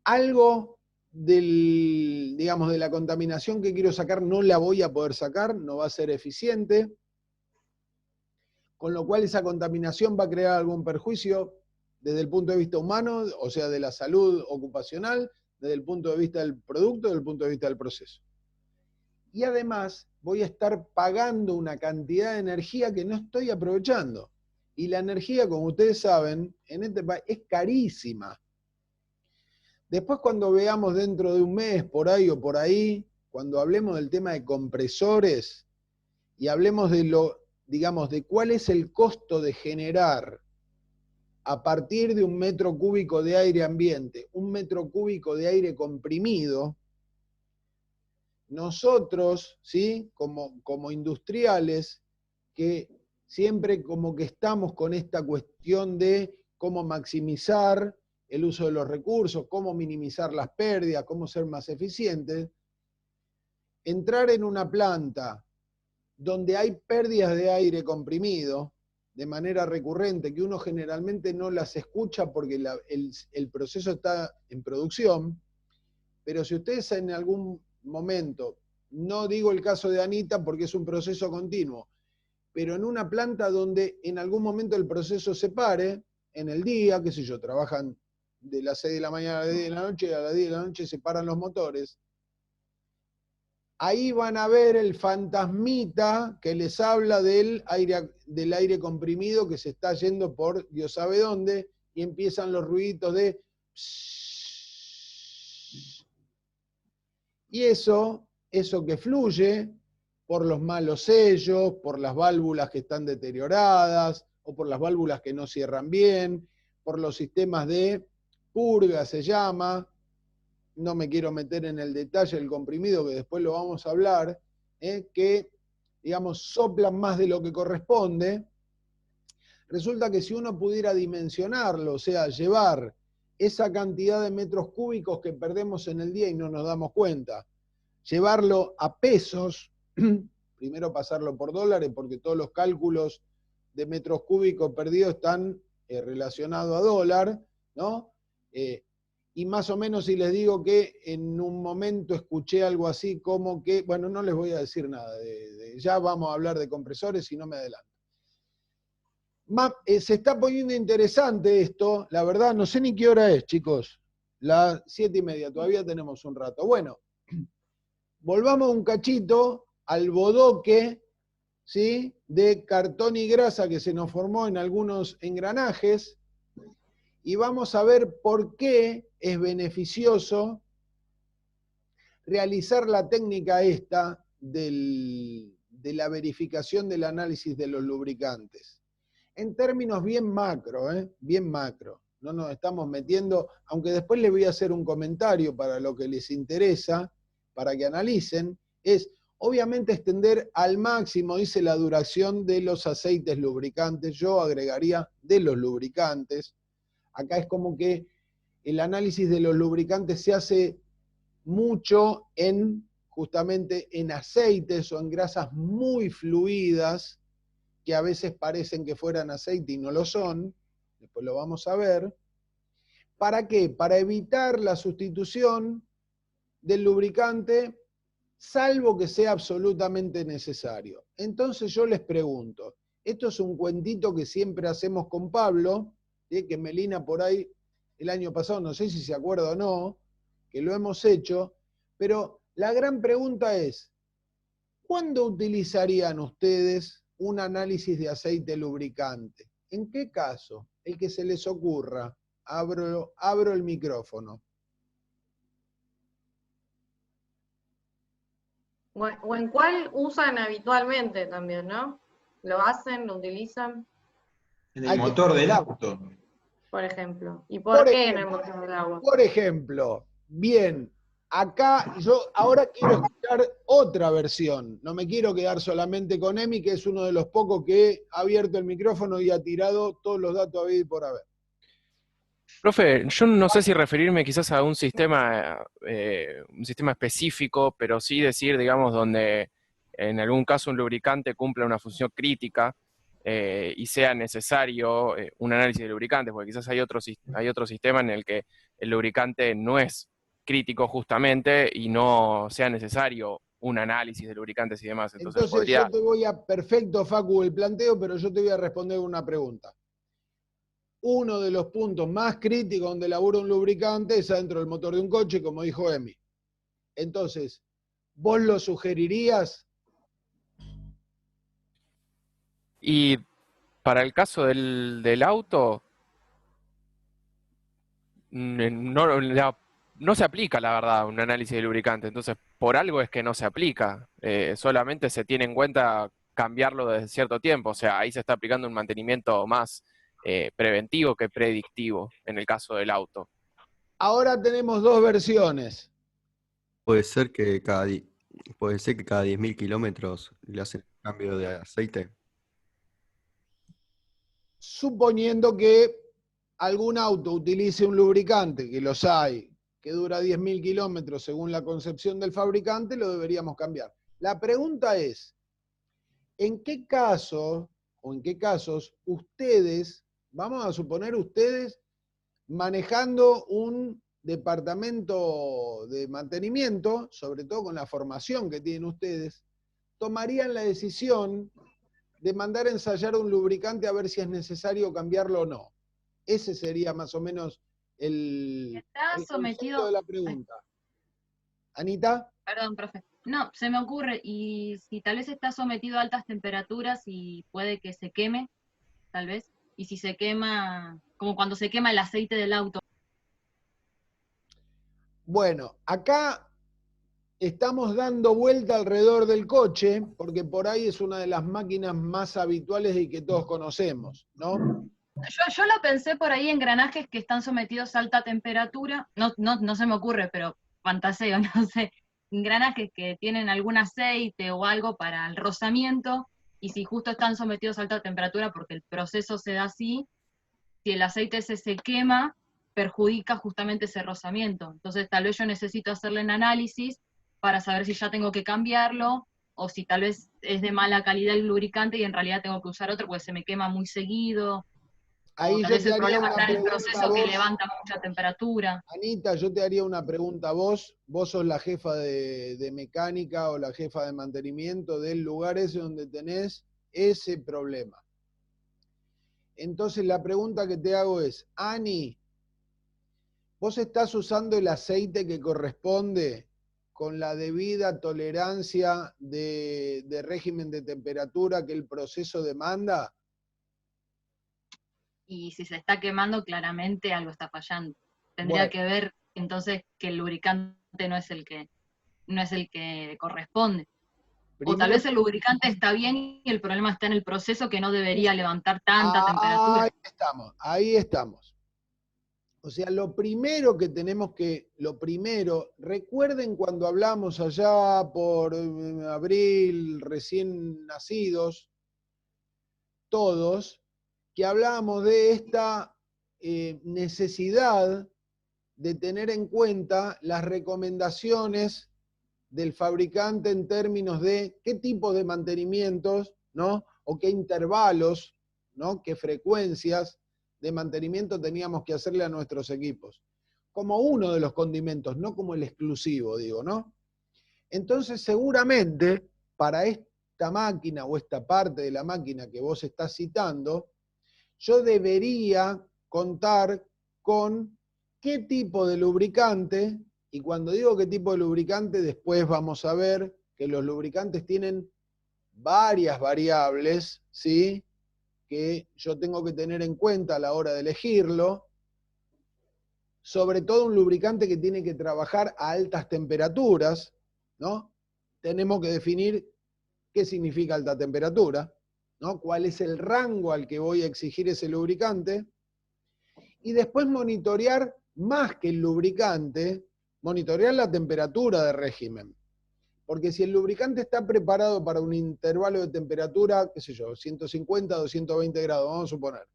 algo de la contaminación que quiero sacar no la voy a poder sacar, no va a ser eficiente, con lo cual esa contaminación va a crear algún perjuicio desde el punto de vista humano, o sea, de la salud ocupacional, desde el punto de vista del producto, desde el punto de vista del proceso. Y además voy a estar pagando una cantidad de energía que no estoy aprovechando. Y la energía, como ustedes saben, en este país es carísima. Después cuando veamos dentro de un mes, por ahí o por ahí, cuando hablemos del tema de compresores y hablemos de de cuál es el costo de generar a partir de 1 metro cúbico de aire ambiente, 1 metro cúbico de aire comprimido, nosotros, ¿sí? como industriales, que siempre como que estamos con esta cuestión de cómo maximizar el uso de los recursos, cómo minimizar las pérdidas, cómo ser más eficientes, entrar en una planta donde hay pérdidas de aire comprimido de manera recurrente, que uno generalmente no las escucha porque el proceso está en producción, pero si ustedes en algún momento, no digo el caso de Anita porque es un proceso continuo, pero en una planta donde en algún momento el proceso se pare, en el día, qué sé yo, trabajan de las 6 de la mañana a las 10 de la noche, y a las 10 de la noche se paran los motores, ahí van a ver el fantasmita que les habla del aire comprimido que se está yendo por Dios sabe dónde, y empiezan los ruiditos de... Y eso que fluye por los malos sellos, por las válvulas que están deterioradas, o por las válvulas que no cierran bien, por los sistemas de purga se llama, no me quiero meter en el detalle del comprimido, que después lo vamos a hablar, que, soplan más de lo que corresponde. Resulta que si uno pudiera dimensionarlo, o sea, llevar esa cantidad de metros cúbicos que perdemos en el día y no nos damos cuenta, llevarlo a pesos, primero pasarlo por dólares, porque todos los cálculos de metros cúbicos perdidos están relacionados a dólar, ¿no? Y más o menos si les digo que en un momento escuché algo así como que, bueno, no les voy a decir nada, ya vamos a hablar de compresores y no me adelanto. Se está poniendo interesante esto, la verdad, no sé ni qué hora es, chicos, las 7:30, todavía tenemos un rato. Bueno, volvamos un cachito al bodoque, ¿sí? De cartón y grasa que se nos formó en algunos engranajes, y vamos a ver por qué es beneficioso realizar la técnica esta de la verificación del análisis de los lubricantes. En términos bien macro, bien macro. No nos estamos metiendo, aunque después les voy a hacer un comentario para lo que les interesa, para que analicen, es obviamente extender al máximo, dice la duración de los aceites lubricantes, yo agregaría de los lubricantes. Acá es como que el análisis de los lubricantes se hace mucho justamente en aceites o en grasas muy fluidas, que a veces parecen que fueran aceite y no lo son, después lo vamos a ver. ¿Para qué? Para evitar la sustitución del lubricante, salvo que sea absolutamente necesario. Entonces yo les pregunto, esto es un cuentito que siempre hacemos con Pablo, que Melina por ahí el año pasado, no sé si se acuerda o no, que lo hemos hecho, pero la gran pregunta es, ¿cuándo utilizarían ustedes un análisis de aceite lubricante? ¿En qué caso? El que se les ocurra. Abro el micrófono. O en cuál usan habitualmente también, ¿no? ¿Lo hacen, lo utilizan? En el motor del auto. Por ejemplo. ¿Y por qué en el motor del agua? Por ejemplo, bien, Acá yo ahora quiero escuchar otra versión. No me quiero quedar solamente con Emi, que es uno de los pocos que ha abierto el micrófono y ha tirado todos los datos a haber y por haber. Profe, yo no sé si referirme quizás a un sistema específico, pero sí decir, digamos, donde en algún caso un lubricante cumpla una función crítica y sea necesario un análisis de lubricantes, porque quizás hay otro sistema en el que el lubricante no es crítico justamente y no sea necesario un análisis de lubricantes y demás. Entonces podría... yo te voy a, perfecto Facu el planteo, pero yo te voy a responder una pregunta. Uno de los puntos más críticos donde labura un lubricante es adentro del motor de un coche, como dijo Emi. Entonces, ¿vos lo sugerirías? Y para el caso del auto, no se aplica, la verdad, un análisis de lubricante. Entonces, por algo es que no se aplica. Solamente se tiene en cuenta cambiarlo desde cierto tiempo. O sea, ahí se está aplicando un mantenimiento más preventivo que predictivo en el caso del auto. Ahora tenemos dos versiones. Puede ser que cada 10.000 kilómetros le hacen cambio de aceite. Suponiendo que algún auto utilice un lubricante, que los hay, que dura 10.000 kilómetros según la concepción del fabricante, lo deberíamos cambiar. La pregunta es, ¿en qué caso o en qué casos ustedes, vamos a suponer ustedes, manejando un departamento de mantenimiento, sobre todo con la formación que tienen ustedes, tomarían la decisión de mandar a ensayar un lubricante a ver si es necesario cambiarlo o no? Ese sería más o menos el concepto de la pregunta. ¿Anita? Perdón, profe. No, se me ocurre, y si tal vez está sometido a altas temperaturas y puede que se queme, tal vez, y si se quema, como cuando se quema el aceite del auto. Bueno, acá estamos dando vuelta alrededor del coche, porque por ahí es una de las máquinas más habituales y que todos conocemos, ¿no? Yo lo pensé por ahí, engranajes que están sometidos a alta temperatura, no se me ocurre, pero fantaseo, no sé, engranajes que tienen algún aceite o algo para el rozamiento, y si justo están sometidos a alta temperatura porque el proceso se da así, si el aceite se quema, perjudica justamente ese rozamiento. Entonces tal vez yo necesito hacerle un análisis para saber si ya tengo que cambiarlo, o si tal vez es de mala calidad el lubricante y en realidad tengo que usar otro porque se me quema muy seguido. Ahí tal vez el problema está en el proceso que levanta mucha temperatura. Anita, yo te haría una pregunta a vos. Vos sos la jefa de mecánica o la jefa de mantenimiento del lugar ese donde tenés ese problema. Entonces la pregunta que te hago es, Ani, ¿vos estás usando el aceite que corresponde con la debida tolerancia de régimen de temperatura que el proceso demanda? Y si se está quemando, claramente algo está fallando. Tendría que ver entonces que el lubricante no es el que corresponde. O tal vez el lubricante está bien y el problema está en el proceso que no debería levantar tanta temperatura. Ahí estamos. O sea, lo primero que tenemos recuerden cuando hablamos allá por abril, recién nacidos, todos, que hablábamos de esta necesidad de tener en cuenta las recomendaciones del fabricante en términos de qué tipos de mantenimientos, ¿no? O qué intervalos, ¿no? Qué frecuencias de mantenimiento teníamos que hacerle a nuestros equipos. Como uno de los condimentos, no como el exclusivo, digo, ¿no? Entonces, seguramente, para esta máquina o esta parte de la máquina que vos estás citando, yo debería contar con qué tipo de lubricante, y cuando digo qué tipo de lubricante, después vamos a ver que los lubricantes tienen varias variables, ¿sí?, que yo tengo que tener en cuenta a la hora de elegirlo, sobre todo un lubricante que tiene que trabajar a altas temperaturas, ¿no? Tenemos que definir qué significa alta temperatura, ¿no? Cuál es el rango al que voy a exigir ese lubricante, y después monitorear más que el lubricante, monitorear la temperatura de régimen. Porque si el lubricante está preparado para un intervalo de temperatura, qué sé yo, 150, 220 grados, vamos a suponer.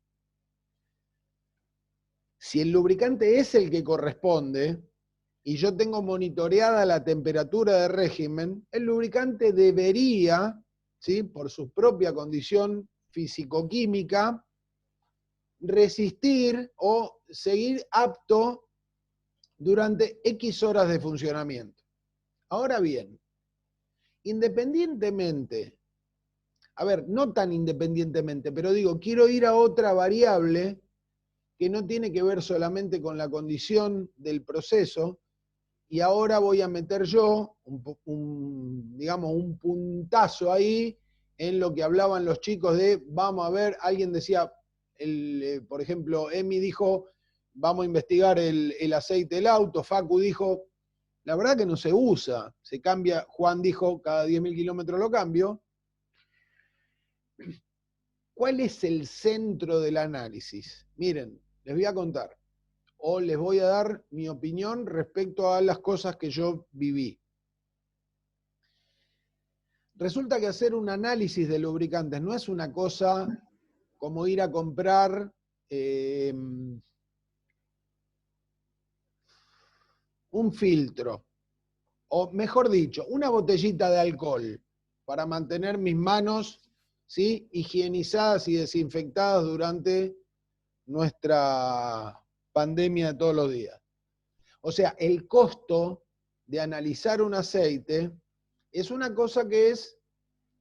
Si el lubricante es el que corresponde, y yo tengo monitoreada la temperatura de régimen, el lubricante debería, ¿sí?, por su propia condición físico-química, resistir o seguir apto durante X horas de funcionamiento. Ahora bien, independientemente, a ver, no tan independientemente, pero digo, quiero ir a otra variable que no tiene que ver solamente con la condición del proceso, y ahora voy a meter yo digamos, un puntazo ahí en lo que hablaban los chicos de, vamos a ver, alguien decía, por ejemplo, Emi dijo, vamos a investigar el aceite del auto, Facu dijo, la verdad que no se usa, se cambia, Juan dijo, cada 10.000 kilómetros lo cambio. ¿Cuál es el centro del análisis? Miren, les voy a contar, o les voy a dar mi opinión respecto a las cosas que yo viví. Resulta que hacer un análisis de lubricantes no es una cosa como ir a comprar un filtro, o mejor dicho, una botellita de alcohol para mantener mis manos, ¿sí?, higienizadas y desinfectadas durante nuestra pandemia de todos los días. O sea, el costo de analizar un aceite es una cosa que es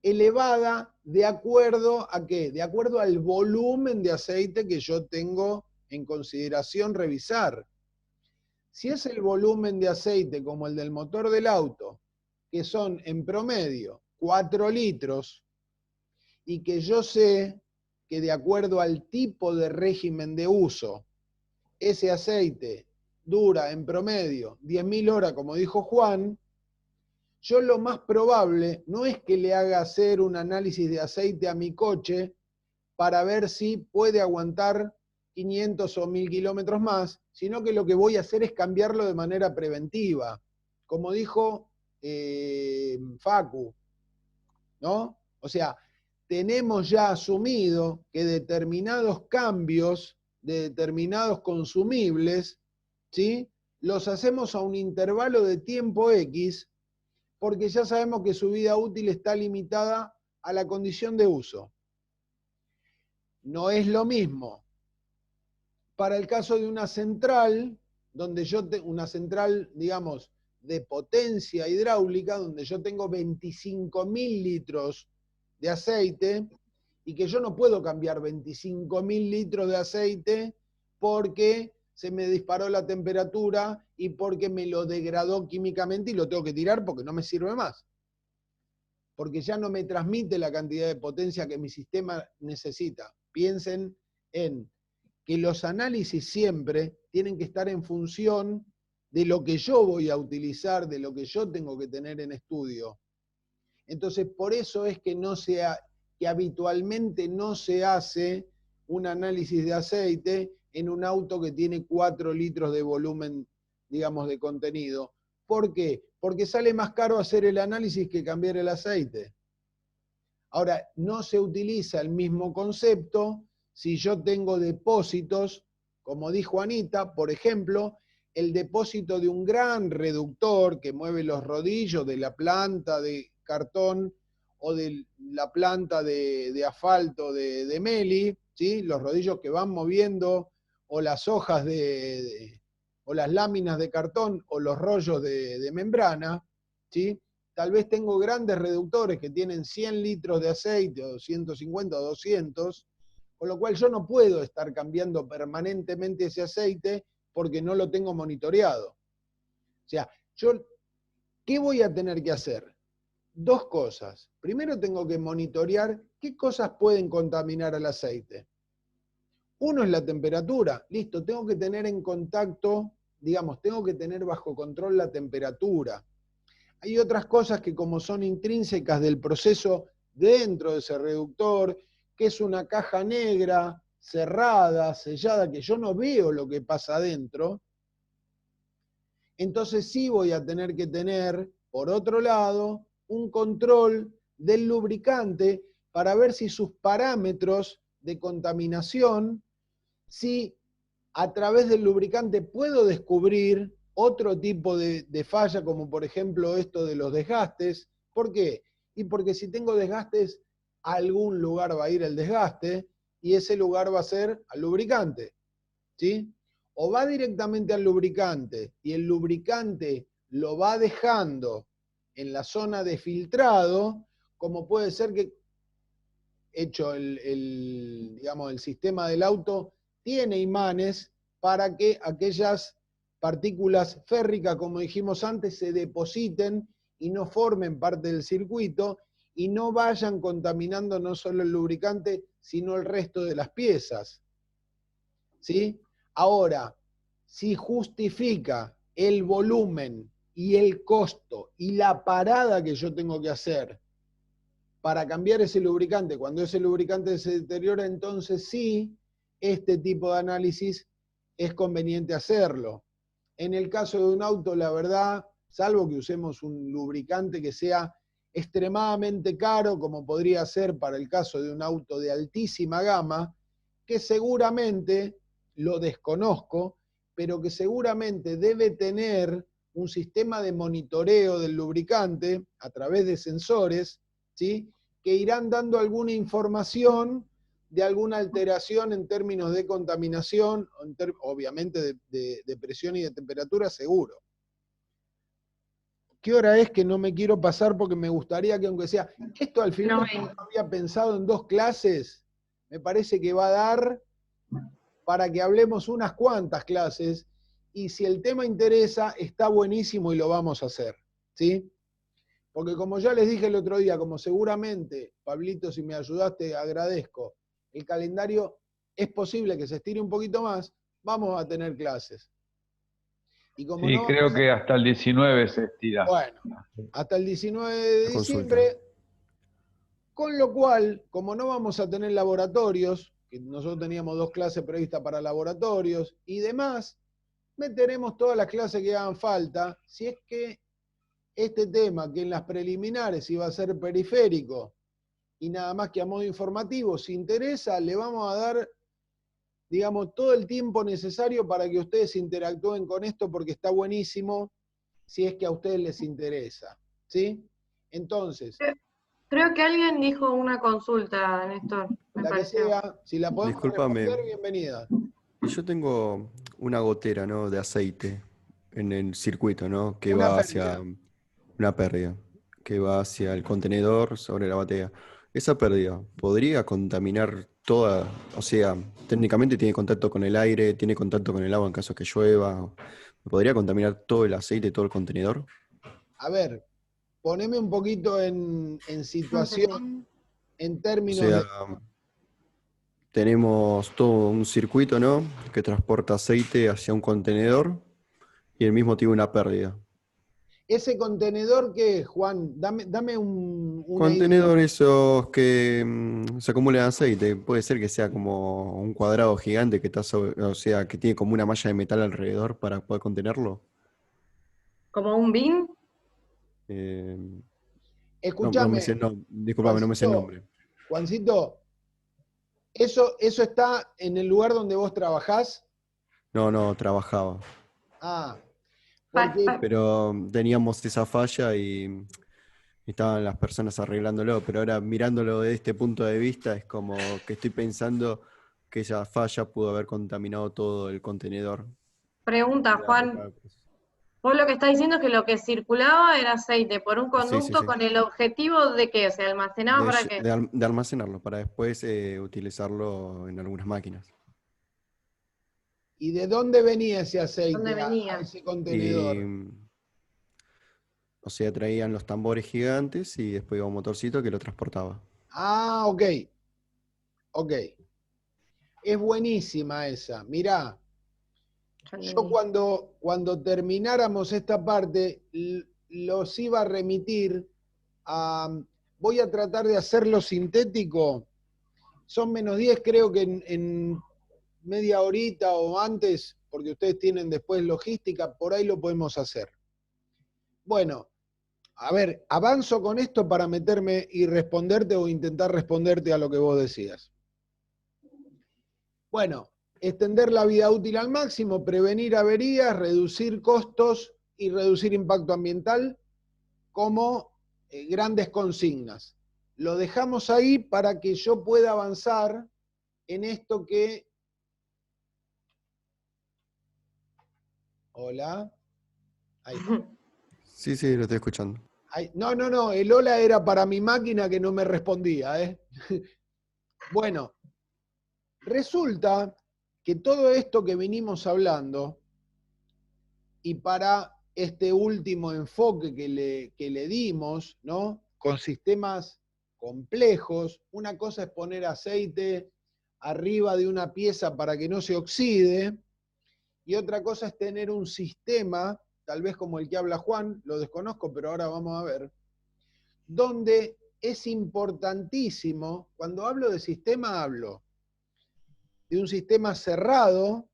elevada de acuerdo a ¿qué? De acuerdo al volumen de aceite que yo tengo en consideración revisar. Si es el volumen de aceite como el del motor del auto, que son en promedio 4 litros, y que yo sé que de acuerdo al tipo de régimen de uso, ese aceite dura en promedio 10.000 horas, como dijo Juan, yo lo más probable no es que le haga hacer un análisis de aceite a mi coche para ver si puede aguantar 500 o 1.000 kilómetros más, sino que lo que voy a hacer es cambiarlo de manera preventiva. Como dijo Facu, ¿no? O sea, tenemos ya asumido que determinados cambios de determinados consumibles, ¿sí?, los hacemos a un intervalo de tiempo X, porque ya sabemos que su vida útil está limitada a la condición de uso. No es lo mismo para el caso de una central, donde yo tengo una central, digamos, de potencia hidráulica, donde yo tengo 25.000 litros de aceite, y que yo no puedo cambiar 25.000 litros de aceite porque se me disparó la temperatura y porque me lo degradó químicamente y lo tengo que tirar porque no me sirve más. Porque ya no me transmite la cantidad de potencia que mi sistema necesita. Piensen en que los análisis siempre tienen que estar en función de lo que yo voy a utilizar, de lo que yo tengo que tener en estudio. Entonces, por eso es que que habitualmente no se hace un análisis de aceite en un auto que tiene 4 litros de volumen, digamos, de contenido. ¿Por qué? Porque sale más caro hacer el análisis que cambiar el aceite. Ahora, no se utiliza el mismo concepto si yo tengo depósitos, como dijo Anita, por ejemplo, el depósito de un gran reductor que mueve los rodillos de la planta de cartón o de la planta de asfalto de Meli, ¿sí?, los rodillos que van moviendo, o las hojas o las láminas de cartón, o los rollos de membrana, ¿sí? Tal vez tengo grandes reductores que tienen 100 litros de aceite, o 150 o 200, con lo cual yo no puedo estar cambiando permanentemente ese aceite porque no lo tengo monitoreado. O sea, ¿qué voy a tener que hacer? Dos cosas. Primero tengo que monitorear qué cosas pueden contaminar al aceite. Uno es la temperatura. Listo, tengo que tener en contacto, digamos, tengo que tener bajo control la temperatura. Hay otras cosas que, como son intrínsecas del proceso dentro de ese reductor, que es una caja negra, cerrada, sellada, que yo no veo lo que pasa adentro, entonces sí voy a tener que tener, por otro lado, un control del lubricante para ver si sus parámetros de contaminación, si a través del lubricante puedo descubrir otro tipo de falla, como por ejemplo esto de los desgastes. ¿Por qué? Y porque si tengo desgastes, a algún lugar va a ir el desgaste, y ese lugar va a ser al lubricante, ¿sí? O va directamente al lubricante, y el lubricante lo va dejando en la zona de filtrado, como puede ser que, hecho digamos, el sistema del auto, tiene imanes para que aquellas partículas férricas, como dijimos antes, se depositen y no formen parte del circuito y no vayan contaminando no solo el lubricante, sino el resto de las piezas. ¿Sí? Ahora, si justifica el volumen y el costo y la parada que yo tengo que hacer para cambiar ese lubricante, cuando ese lubricante se deteriora, entonces sí, este tipo de análisis es conveniente hacerlo. En el caso de un auto, la verdad, salvo que usemos un lubricante que sea extremadamente caro, como podría ser para el caso de un auto de altísima gama, que seguramente, lo desconozco, pero que seguramente debe tener un sistema de monitoreo del lubricante a través de sensores, ¿sí?, que irán dando alguna información de alguna alteración en términos de contaminación, obviamente de presión y de temperatura, seguro. ¿Qué hora es que no me quiero pasar? Porque me gustaría que, aunque sea, esto al final no había pensado en 2 clases, me parece que va a dar para que hablemos unas cuantas clases, y si el tema interesa, está buenísimo y lo vamos a hacer, ¿sí? Porque como ya les dije el otro día, como seguramente, Pablito, si me ayudaste, agradezco, el calendario es posible que se estire un poquito más, vamos a tener clases. Y como sí, no, creo que hasta el 19 se estira. Bueno, hasta el 19 de diciembre, con lo cual, como no vamos a tener laboratorios, que nosotros teníamos 2 clases previstas para laboratorios y demás, meteremos todas las clases que hagan falta, si es que este tema, que en las preliminares iba a ser periférico y nada más que a modo informativo, si interesa, le vamos a dar, digamos, todo el tiempo necesario para que ustedes interactúen con esto, porque está buenísimo, si es que a ustedes les interesa, ¿sí? Entonces... Creo que alguien dijo una consulta, Néstor. La que sea, si la podemos Discúlpame. responder, bienvenida. Yo tengo una gotera, ¿no?, de aceite en el circuito, ¿no?, que Una va pérdida. hacia una pérdida, que va hacia el contenedor sobre la batea. Esa pérdida podría contaminar toda, o sea, técnicamente tiene contacto con el aire, tiene contacto con el agua en caso que llueva. ¿Podría contaminar todo el aceite, todo el contenedor? A ver, poneme un poquito en situación, en O términos sea, de... tenemos todo un circuito, ¿no?, que transporta aceite hacia un contenedor y el mismo tiene una pérdida. Ese contenedor que, Juan, dame una idea. Contenedor esos que se acumulan aceite. Puede ser que sea como un cuadrado gigante que está o sea, que tiene como una malla de metal alrededor para poder contenerlo. ¿Como un bin? Escúchame, no me sé, discúlpame, no me sé el nombre. Juancito, ¿eso está en el lugar donde vos trabajás? No, trabajaba. Ah, pero teníamos esa falla y estaban las personas arreglándolo, pero ahora mirándolo desde este punto de vista es como que estoy pensando que esa falla pudo haber contaminado todo el contenedor. Pregunta, Juan. Vos lo que estás diciendo es que lo que circulaba era aceite por un conducto Sí. con el objetivo de que se almacenaba para qué. De almacenarlo, para después utilizarlo en algunas máquinas. ¿Y de dónde venía ese aceite ¿Dónde venía? a ese contenedor? O sea, traían los tambores gigantes y después iba un motorcito que lo transportaba. Ah, ok. Es buenísima esa. Mirá, yo cuando termináramos esta parte, los iba a remitir a... Voy a tratar de hacerlo sintético. Son -10, creo que en media horita o antes porque ustedes tienen después logística, por ahí lo podemos hacer. Bueno, a ver, avanzo con esto para meterme y responderte o intentar responderte a lo que vos decías. Bueno, extender la vida útil al máximo, prevenir averías, reducir costos y reducir impacto ambiental como grandes consignas. Lo dejamos ahí para que yo pueda avanzar en esto que... Hola. Ahí está. Sí, sí, lo estoy escuchando. No, el hola era para mi máquina que no me respondía, ¿eh? Bueno, resulta que todo esto que vinimos hablando, y para este último enfoque que le dimos, ¿no? Con sistemas complejos, una cosa es poner aceite arriba de una pieza para que no se oxide, y otra cosa es tener un sistema, tal vez como el que habla Juan, lo desconozco, pero ahora vamos a ver, donde es importantísimo, cuando hablo de sistema, hablo de un sistema cerrado,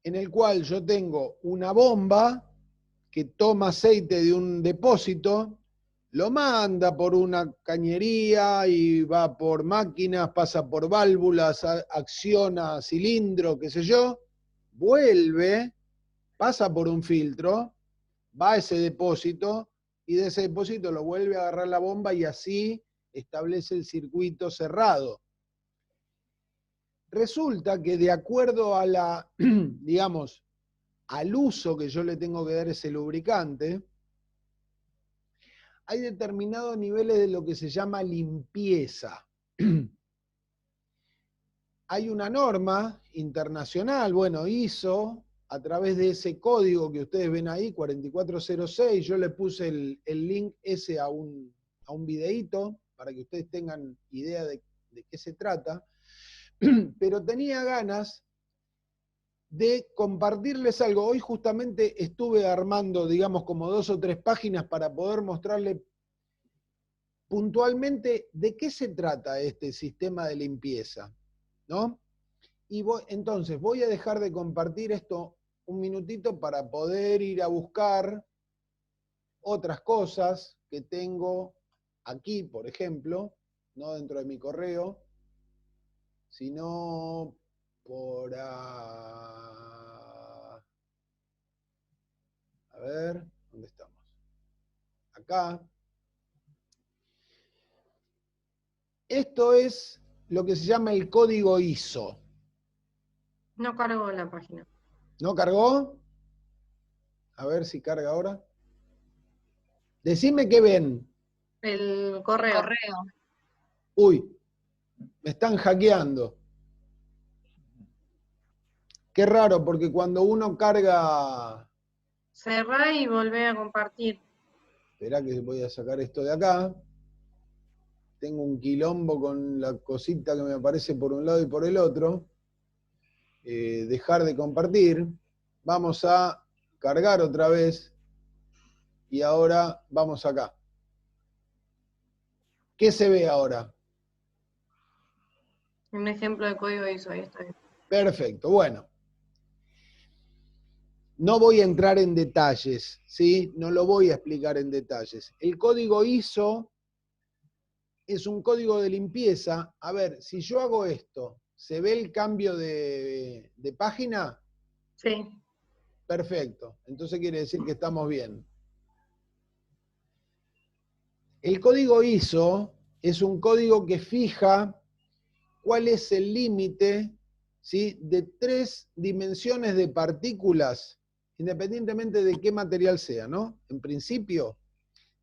en el cual yo tengo una bomba que toma aceite de un depósito, lo manda por una cañería y va por máquinas, pasa por válvulas, acciona cilindro, qué sé yo, vuelve, pasa por un filtro, va a ese depósito y de ese depósito lo vuelve a agarrar la bomba y así establece el circuito cerrado. Resulta que de acuerdo a la, digamos, al uso que yo le tengo que dar a ese lubricante, hay determinados niveles de lo que se llama limpieza. Hay una norma internacional, bueno, ISO, a través de ese código que ustedes ven ahí, 4406, yo le puse el link ese a un videíto para que ustedes tengan idea de qué se trata, pero tenía ganas de compartirles algo. Hoy justamente estuve armando, digamos, como 2 o 3 páginas para poder mostrarle puntualmente de qué se trata este sistema de limpieza, ¿no? Y entonces voy a dejar de compartir esto un minutito para poder ir a buscar otras cosas que tengo aquí, por ejemplo, no dentro de mi correo, sino por... A ver, ¿dónde estamos? Acá. Esto es lo que se llama el código ISO. No cargó la página. ¿No cargó? A ver si carga ahora. Decime qué ven. El correo. Uy, me están hackeando. Qué raro, porque cuando uno carga... Cerrá y volvé a compartir. Esperá que voy a sacar esto de acá. Tengo un quilombo con la cosita que me aparece por un lado y por el otro. Dejar de compartir. Vamos a cargar otra vez. Y ahora vamos acá. ¿Qué se ve ahora? Un ejemplo de código ISO, ahí está bien. Perfecto, bueno. No voy a entrar en detalles, ¿sí? No lo voy a explicar en detalles. El código ISO es un código de limpieza. A ver, si yo hago esto, ¿se ve el cambio de página? Sí. Perfecto. Entonces quiere decir que estamos bien. El código ISO es un código que fija cuál es el límite, ¿sí?, de 3 dimensiones de partículas, independientemente de qué material sea, ¿no? En principio,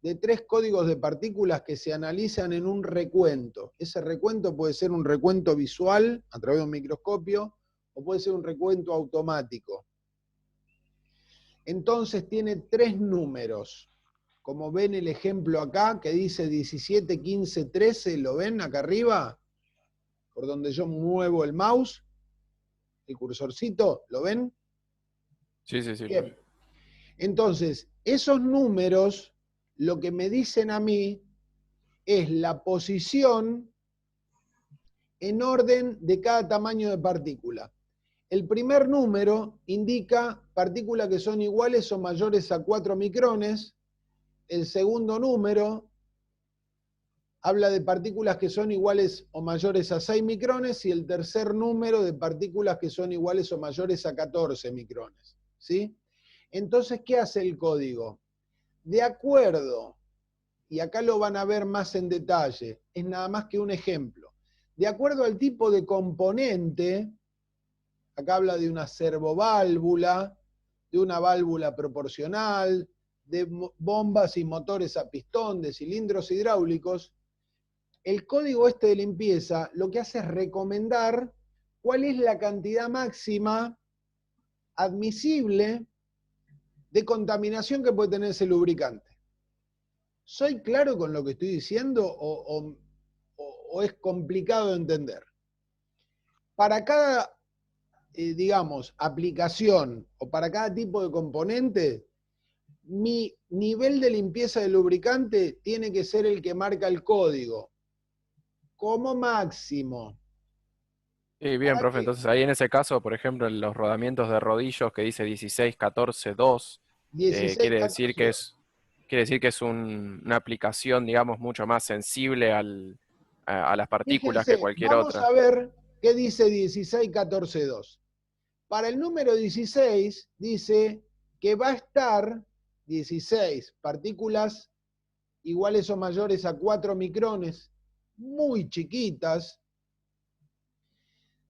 de 3 códigos de partículas que se analizan en un recuento. Ese recuento puede ser un recuento visual a través de un microscopio o puede ser un recuento automático. Entonces tiene 3 números. Como ven el ejemplo acá, que dice 17, 15, 13, ¿lo ven acá arriba? Por donde yo muevo el mouse, el cursorcito, ¿lo ven? Sí, sí, sí. Bien. Entonces, esos números, lo que me dicen a mí es la posición en orden de cada tamaño de partícula. El primer número indica partículas que son iguales o mayores a 4 micrones. El segundo número habla de partículas que son iguales o mayores a 6 micrones y el tercer número de partículas que son iguales o mayores a 14 micrones. ¿Sí? Entonces, ¿qué hace el código? De acuerdo, y acá lo van a ver más en detalle, es nada más que un ejemplo. De acuerdo al tipo de componente, acá habla de una servoválvula, de una válvula proporcional, de bombas y motores a pistón, de cilindros hidráulicos. El código este de limpieza lo que hace es recomendar cuál es la cantidad máxima admisible de contaminación que puede tener ese lubricante. ¿Soy claro con lo que estoy diciendo o es complicado de entender? Para cada, digamos, aplicación o para cada tipo de componente, mi nivel de limpieza del lubricante tiene que ser el que marca el código, como máximo. Sí, bien, profe. Entonces ahí en ese caso, por ejemplo, en los rodamientos de rodillos que dice 16, 14, 2, 16, quiere 14, decir que es una aplicación, digamos, mucho más sensible a las partículas que Fíjense, cualquier vamos otra. a ver qué dice 16, 14, 2. Para el número 16 dice que va a estar 16 partículas iguales o mayores a 4 micrones, muy chiquitas.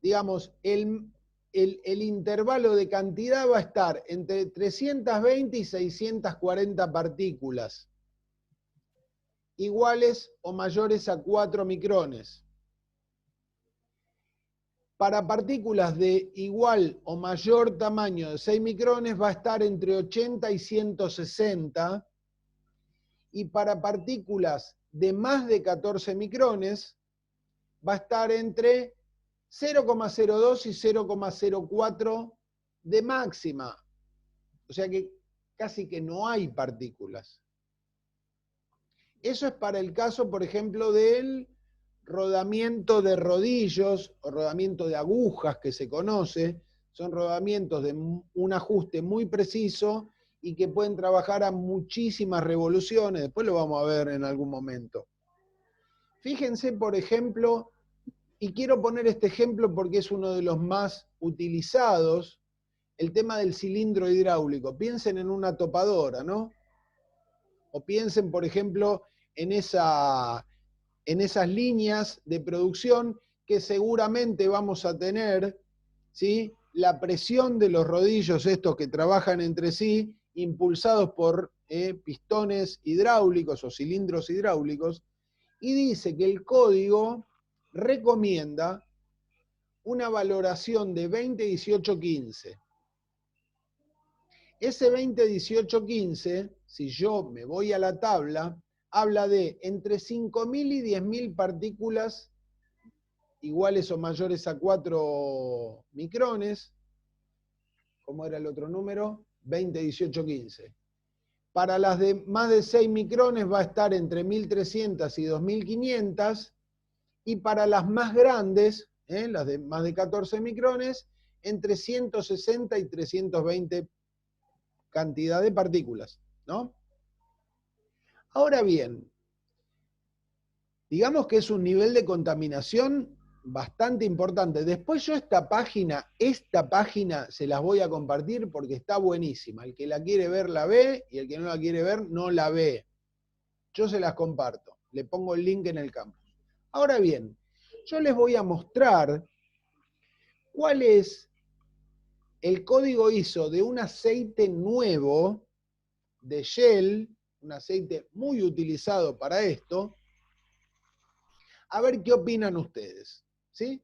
Digamos, el intervalo de cantidad va a estar entre 320 y 640 partículas iguales o mayores a 4 micrones. Para partículas de igual o mayor tamaño de 6 micrones va a estar entre 80 y 160, y para partículas de más de 14 micrones va a estar entre 0,02 y 0,04 de máxima. O sea que casi que no hay partículas. Eso es para el caso, por ejemplo, del rodamiento de rodillos o rodamiento de agujas que se conoce. Son rodamientos de un ajuste muy preciso y que pueden trabajar a muchísimas revoluciones. Después lo vamos a ver en algún momento. Fíjense, por ejemplo, y quiero poner este ejemplo porque es uno de los más utilizados, el tema del cilindro hidráulico. Piensen en una topadora, ¿no? O piensen, por ejemplo, en esas líneas de producción que seguramente vamos a tener, ¿sí? La presión de los rodillos estos que trabajan entre sí, impulsados por pistones hidráulicos o cilindros hidráulicos, y dice que el código recomienda una valoración de 20, 18, 15. Ese 20, 18, 15, si yo me voy a la tabla, habla de entre 5.000 y 10.000 partículas iguales o mayores a 4 micrones. ¿Cómo era el otro número? 20, 18, 15. Para las de más de 6 micrones va a estar entre 1.300 y 2.500. Y para las más grandes, las de más de 14 micrones, entre 160 y 320 cantidad de partículas, ¿no? Ahora bien, digamos que es un nivel de contaminación bastante importante. Después yo esta página se las voy a compartir porque está buenísima. El que la quiere ver la ve y el que no la quiere ver no la ve. Yo se las comparto, le pongo el link en el campus. Ahora bien, yo les voy a mostrar cuál es el código ISO de un aceite nuevo de Shell, un aceite muy utilizado para esto. A ver qué opinan ustedes, ¿sí?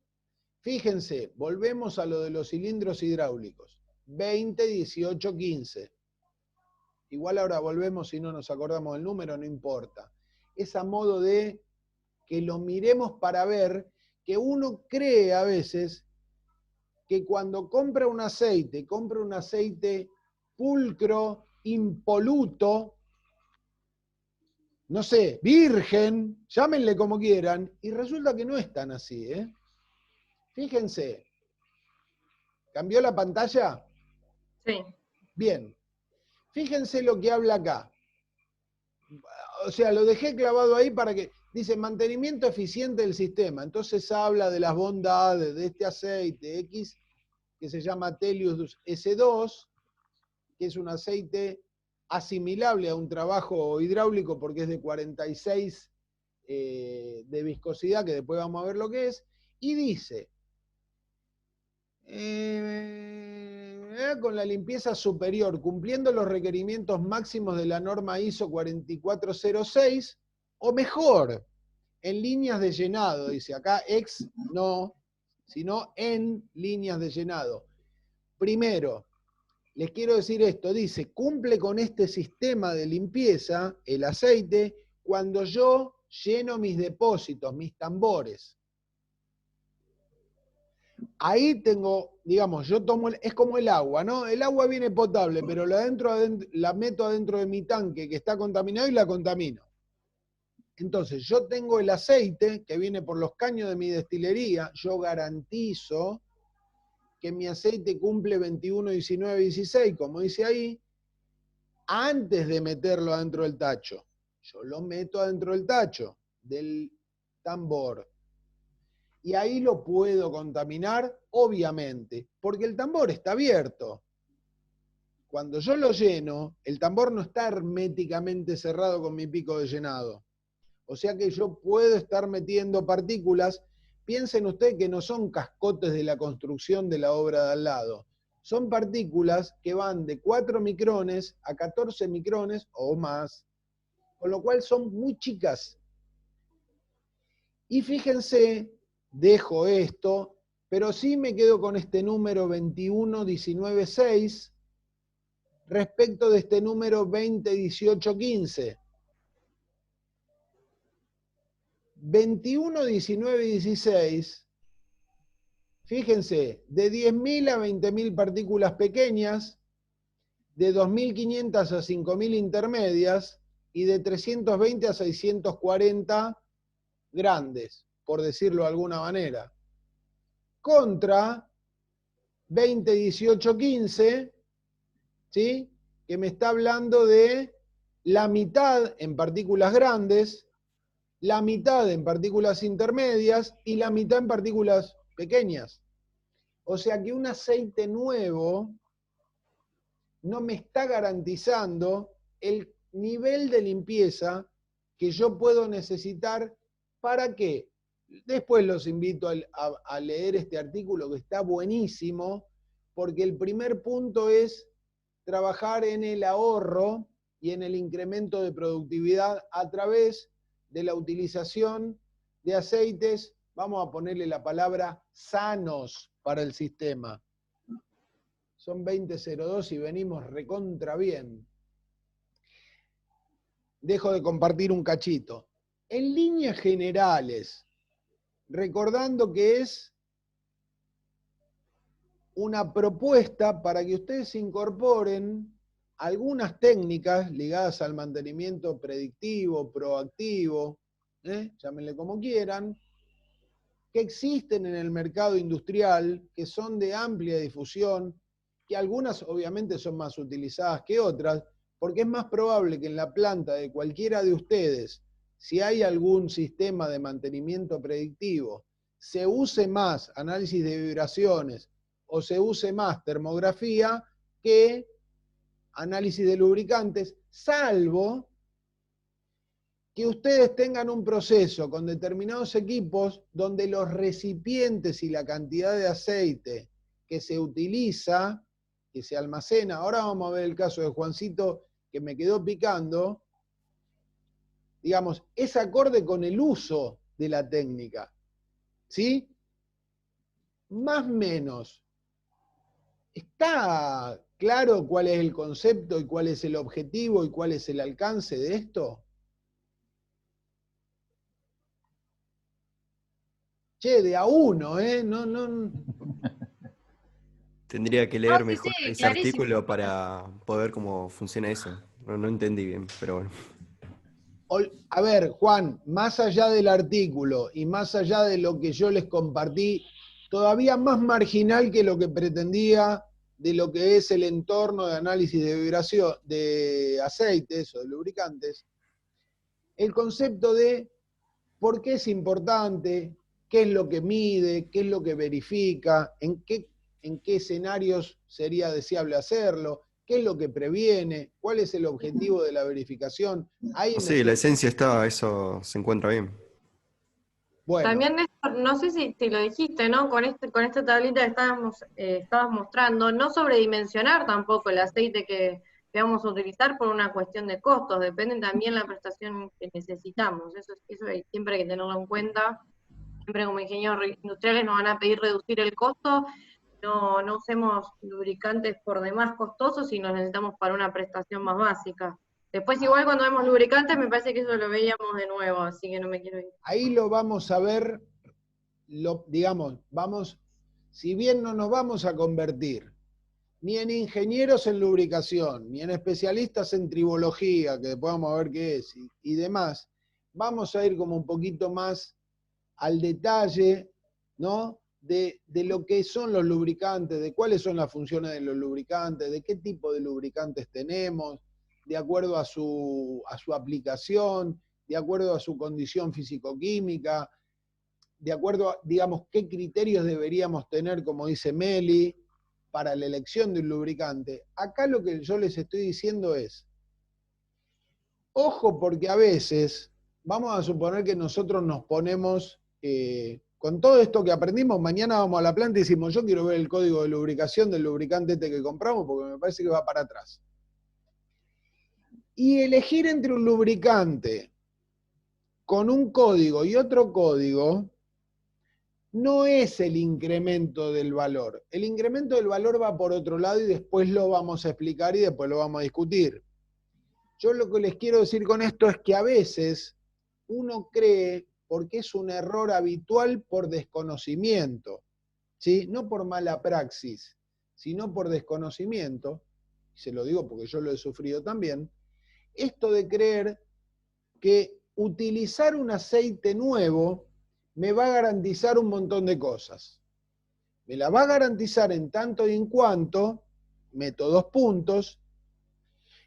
Fíjense, volvemos a lo de los cilindros hidráulicos. 20, 18, 15. Igual ahora volvemos, si no nos acordamos del número, no importa. Es a modo de que lo miremos para ver que uno cree a veces que cuando compra un aceite pulcro, impoluto, no sé, virgen, llámenle como quieran, y resulta que no es tan así, ¿eh? Fíjense, ¿Cambió la pantalla? Sí. Bien. Fíjense lo que habla acá. O sea, lo dejé clavado ahí para que... Dice, mantenimiento eficiente del sistema. Entonces habla de las bondades de este aceite X, que se llama Telius S2, que es un aceite asimilable a un trabajo hidráulico porque es de 46 de viscosidad, que después vamos a ver lo que es, y dice, con la limpieza superior, cumpliendo los requerimientos máximos de la norma ISO 4406, o mejor, en líneas de llenado, dice acá, no, sino en líneas de llenado. Primero, les quiero decir esto, dice, cumple con este sistema de limpieza, el aceite, cuando yo lleno mis depósitos, mis tambores. Ahí tengo, digamos, yo tomo, es como el agua, ¿no? El agua viene potable, pero la meto adentro de mi tanque que está contaminado y la contamino. Entonces, yo tengo el aceite que viene por los caños de mi destilería, yo garantizo que mi aceite cumple 21, 19, 16, como dice ahí, antes de meterlo adentro del tacho. Yo lo meto adentro del tacho, del tambor. Y ahí lo puedo contaminar, obviamente, porque el tambor está abierto. Cuando yo lo lleno, el tambor no está herméticamente cerrado con mi pico de llenado. O sea que yo puedo estar metiendo partículas. Piensen ustedes que no son cascotes de la construcción de la obra de al lado. Son partículas que van de 4 micrones a 14 micrones o más, con lo cual son muy chicas. Y fíjense, dejo esto, pero sí me quedo con este número 21.19.6 respecto de este número 20.18.15. 21, 19 y 16, fíjense, de 10.000 a 20.000 partículas pequeñas, de 2.500 a 5.000 intermedias y de 320 a 640 grandes, por decirlo de alguna manera. Contra 20, 18, 15, ¿sí? Que me está hablando de la mitad en partículas grandes, la mitad en partículas intermedias y la mitad en partículas pequeñas. O sea que un aceite nuevo no me está garantizando el nivel de limpieza que yo puedo necesitar. ¿Para qué? Después los invito a leer este artículo que está buenísimo, porque el primer punto es trabajar en el ahorro y en el incremento de productividad a través de la utilización de aceites, vamos a ponerle la palabra sanos para el sistema. Son 20.02 y venimos recontra bien. Dejo de compartir un cachito. En líneas generales, recordando que es una propuesta para que ustedes incorporen algunas técnicas ligadas al mantenimiento predictivo, proactivo, llámenle como quieran, que existen en el mercado industrial, que son de amplia difusión, que algunas obviamente son más utilizadas que otras, porque es más probable que en la planta de cualquiera de ustedes, si hay algún sistema de mantenimiento predictivo, se use más análisis de vibraciones o se use más termografía que análisis de lubricantes, salvo que ustedes tengan un proceso con determinados equipos donde los recipientes y la cantidad de aceite que se utiliza, que se almacena, ahora vamos a ver el caso de Juancito que me quedó picando, digamos, es acorde con el uso de la técnica, ¿sí? Más o menos. ¿Está claro cuál es el concepto y cuál es el objetivo y cuál es el alcance de esto? Che, de a uno, ¿eh? No. Tendría que leer sí, mejor sí, ese clarísimo. artículo para poder cómo funciona eso. No entendí bien, pero bueno. A ver, Juan, más allá del artículo y más allá de lo que yo les compartí todavía más marginal que lo que pretendía de lo que es el entorno de análisis de vibración, de aceites o de lubricantes, el concepto de por qué es importante, qué es lo que mide, qué es lo que verifica, en qué escenarios sería deseable hacerlo, qué es lo que previene, cuál es el objetivo de la verificación. Sí, la esencia está, eso se encuentra bien. Bueno. También, Néstor, no sé si lo dijiste, ¿no? Con esta tablita que estabas mostrando, no sobredimensionar tampoco el aceite que vamos a utilizar por una cuestión de costos, depende también la prestación que necesitamos, eso siempre hay que tenerlo en cuenta, siempre como ingenieros industriales nos van a pedir reducir el costo, no usemos lubricantes por demás costosos si los necesitamos para una prestación más básica. Después igual cuando vemos lubricantes me parece que eso lo veíamos de nuevo, así que no me quiero ir. Ahí lo vamos a ver, digamos, si bien no nos vamos a convertir ni en ingenieros en lubricación, ni en especialistas en tribología, que después vamos a ver qué es, y demás, vamos a ir como un poquito más al detalle, ¿no? De lo que son los lubricantes, de cuáles son las funciones de los lubricantes, de qué tipo de lubricantes tenemos, de acuerdo a su aplicación, de acuerdo a su condición físico-química, de acuerdo a, digamos, qué criterios deberíamos tener, como dice Meli, para la elección de un lubricante. Acá lo que yo les estoy diciendo es, ojo, porque a veces, vamos a suponer que nosotros nos ponemos, con todo esto que aprendimos, mañana vamos a la planta y decimos, yo quiero ver el código de lubricación del lubricante este que compramos, porque me parece que va para atrás. Y elegir entre un lubricante con un código y otro código no es el incremento del valor. El incremento del valor va por otro lado y después lo vamos a explicar y después lo vamos a discutir. Yo lo que les quiero decir con esto es que a veces uno cree, porque es un error habitual por desconocimiento, ¿sí? No por mala praxis, sino por desconocimiento, se lo digo porque yo lo he sufrido también, esto de creer que utilizar un aceite nuevo me va a garantizar un montón de cosas. Me la va a garantizar en tanto y en cuanto, meto 2 puntos,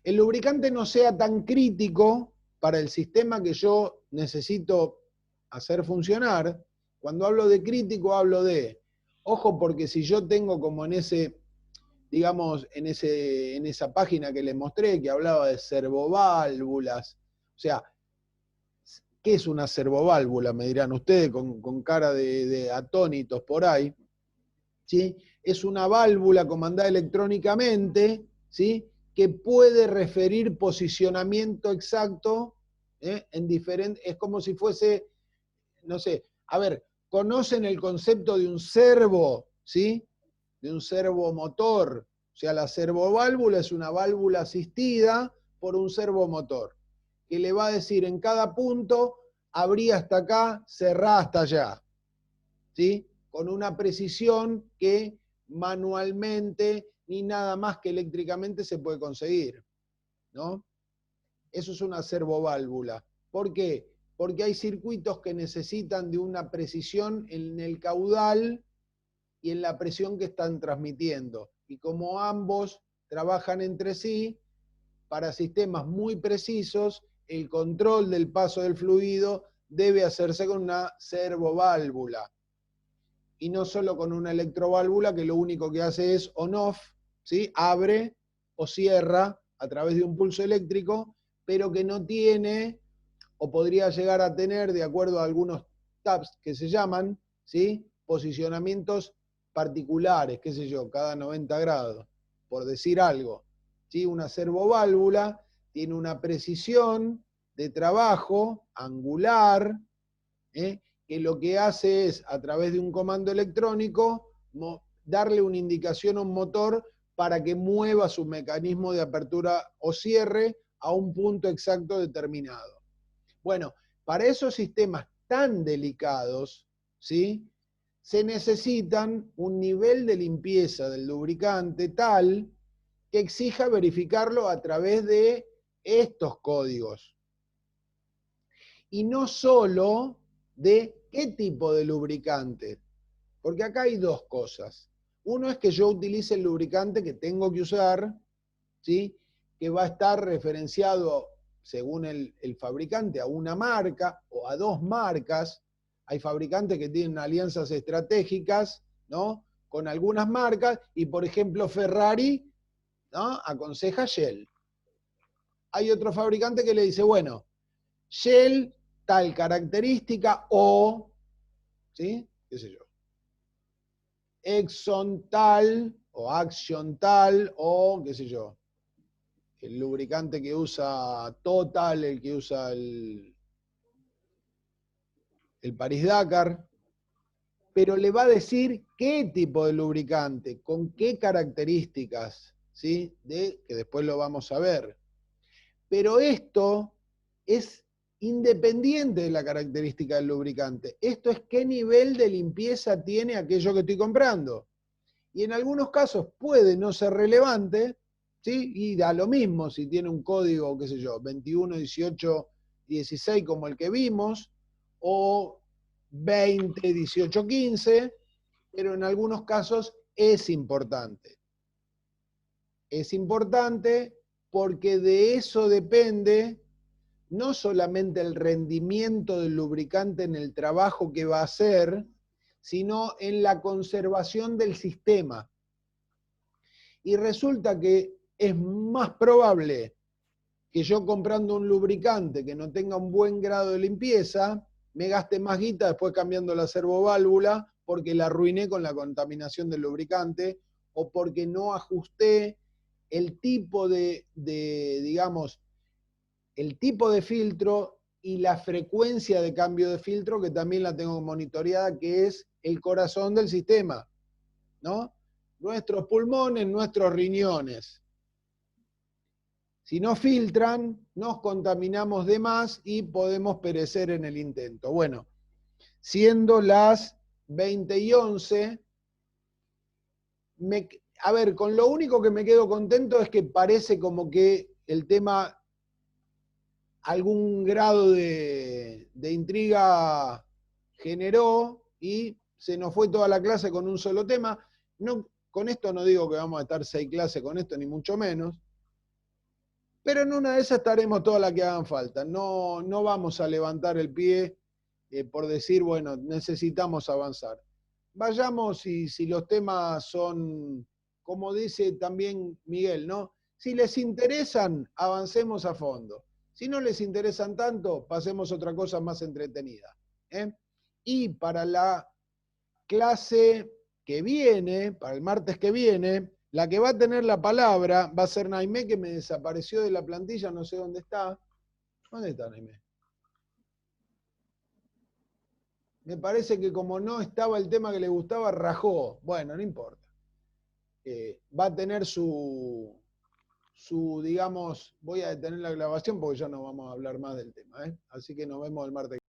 el lubricante no sea tan crítico para el sistema que yo necesito hacer funcionar. Cuando hablo de crítico hablo de, ojo, porque si yo tengo como en ese, digamos, en esa página que les mostré, que hablaba de servoválvulas, o sea, ¿qué es una servoválvula? Me dirán ustedes con cara de atónitos por ahí, ¿sí? Es una válvula comandada electrónicamente, ¿sí? Que puede referir posicionamiento exacto, en diferentes, es como si fuese, no sé, a ver, ¿conocen el concepto de un servo, ¿sí? De un servomotor? O sea, la servoválvula es una válvula asistida por un servomotor, que le va a decir en cada punto, abrí hasta acá, cerrá hasta allá, ¿sí? Con una precisión que manualmente ni nada más que eléctricamente se puede conseguir, ¿no? Eso es una servoválvula. ¿Por qué? Porque hay circuitos que necesitan de una precisión en el caudal y en la presión que están transmitiendo. Y como ambos trabajan entre sí, para sistemas muy precisos, el control del paso del fluido debe hacerse con una servoválvula. Y no solo con una electroválvula que lo único que hace es on-off, ¿sí? Abre o cierra a través de un pulso eléctrico, pero que no tiene, o podría llegar a tener, de acuerdo a algunos taps que se llaman, ¿sí? Posicionamientos particulares, qué sé yo, cada 90 grados, por decir algo. ¿Sí? Una servoválvula tiene una precisión de trabajo angular, que lo que hace es, a través de un comando electrónico, darle una indicación a un motor para que mueva su mecanismo de apertura o cierre a un punto exacto determinado. Bueno, para esos sistemas tan delicados, ¿sí? Se necesitan un nivel de limpieza del lubricante tal que exija verificarlo a través de estos códigos. Y no solo de qué tipo de lubricante. Porque acá hay dos cosas. Uno es que yo utilice el lubricante que tengo que usar, ¿sí? Que va a estar referenciado, según el fabricante, a una marca o a dos marcas. Hay fabricantes que tienen alianzas estratégicas, ¿no? Con algunas marcas, y por ejemplo Ferrari, ¿no? Aconseja Shell. Hay otro fabricante que le dice, bueno, Shell, tal característica, o, ¿sí? ¿Qué sé yo? Exxon tal, o Action tal, o qué sé yo, el lubricante que usa Total, el que usa el París-Dakar, pero le va a decir qué tipo de lubricante, con qué características, ¿sí? Que después lo vamos a ver. Pero esto es independiente de la característica del lubricante. Esto es qué nivel de limpieza tiene aquello que estoy comprando. Y en algunos casos puede no ser relevante, ¿sí? Y da lo mismo si tiene un código, qué sé yo, 21, 18, 16 como el que vimos, o 20, 18, 15, pero en algunos casos es importante. Es importante porque de eso depende no solamente el rendimiento del lubricante en el trabajo que va a hacer, sino en la conservación del sistema. Y resulta que es más probable que yo comprando un lubricante que no tenga un buen grado de limpieza, me gaste más guita después cambiando la servoválvula porque la arruiné con la contaminación del lubricante o porque no ajusté el tipo digamos, el tipo de filtro y la frecuencia de cambio de filtro, que también la tengo monitoreada, que es el corazón del sistema, ¿no? Nuestros pulmones, nuestros riñones. Si no filtran, nos contaminamos de más y podemos perecer en el intento. Bueno, siendo las 20:11, a ver, con lo único que me quedo contento es que parece como que el tema, algún grado de intriga generó y se nos fue toda la clase con un solo tema. No, con esto no digo que vamos a estar 6 clases con esto, ni mucho menos. Pero en una de esas estaremos todas las que hagan falta. No, no vamos a levantar el pie por decir, bueno, necesitamos avanzar. Vayamos y si los temas son, como dice también Miguel, ¿no? Si les interesan, avancemos a fondo. Si no les interesan tanto, pasemos a otra cosa más entretenida. Y para la clase que viene, para el martes que viene, la que va a tener la palabra va a ser Naimé, que me desapareció de la plantilla, no sé dónde está. ¿Dónde está Naimé? Me parece que como no estaba el tema que le gustaba, rajó. Bueno, no importa. Va a tener su, digamos, voy a detener la grabación porque ya no vamos a hablar más del tema. Así que nos vemos el martes.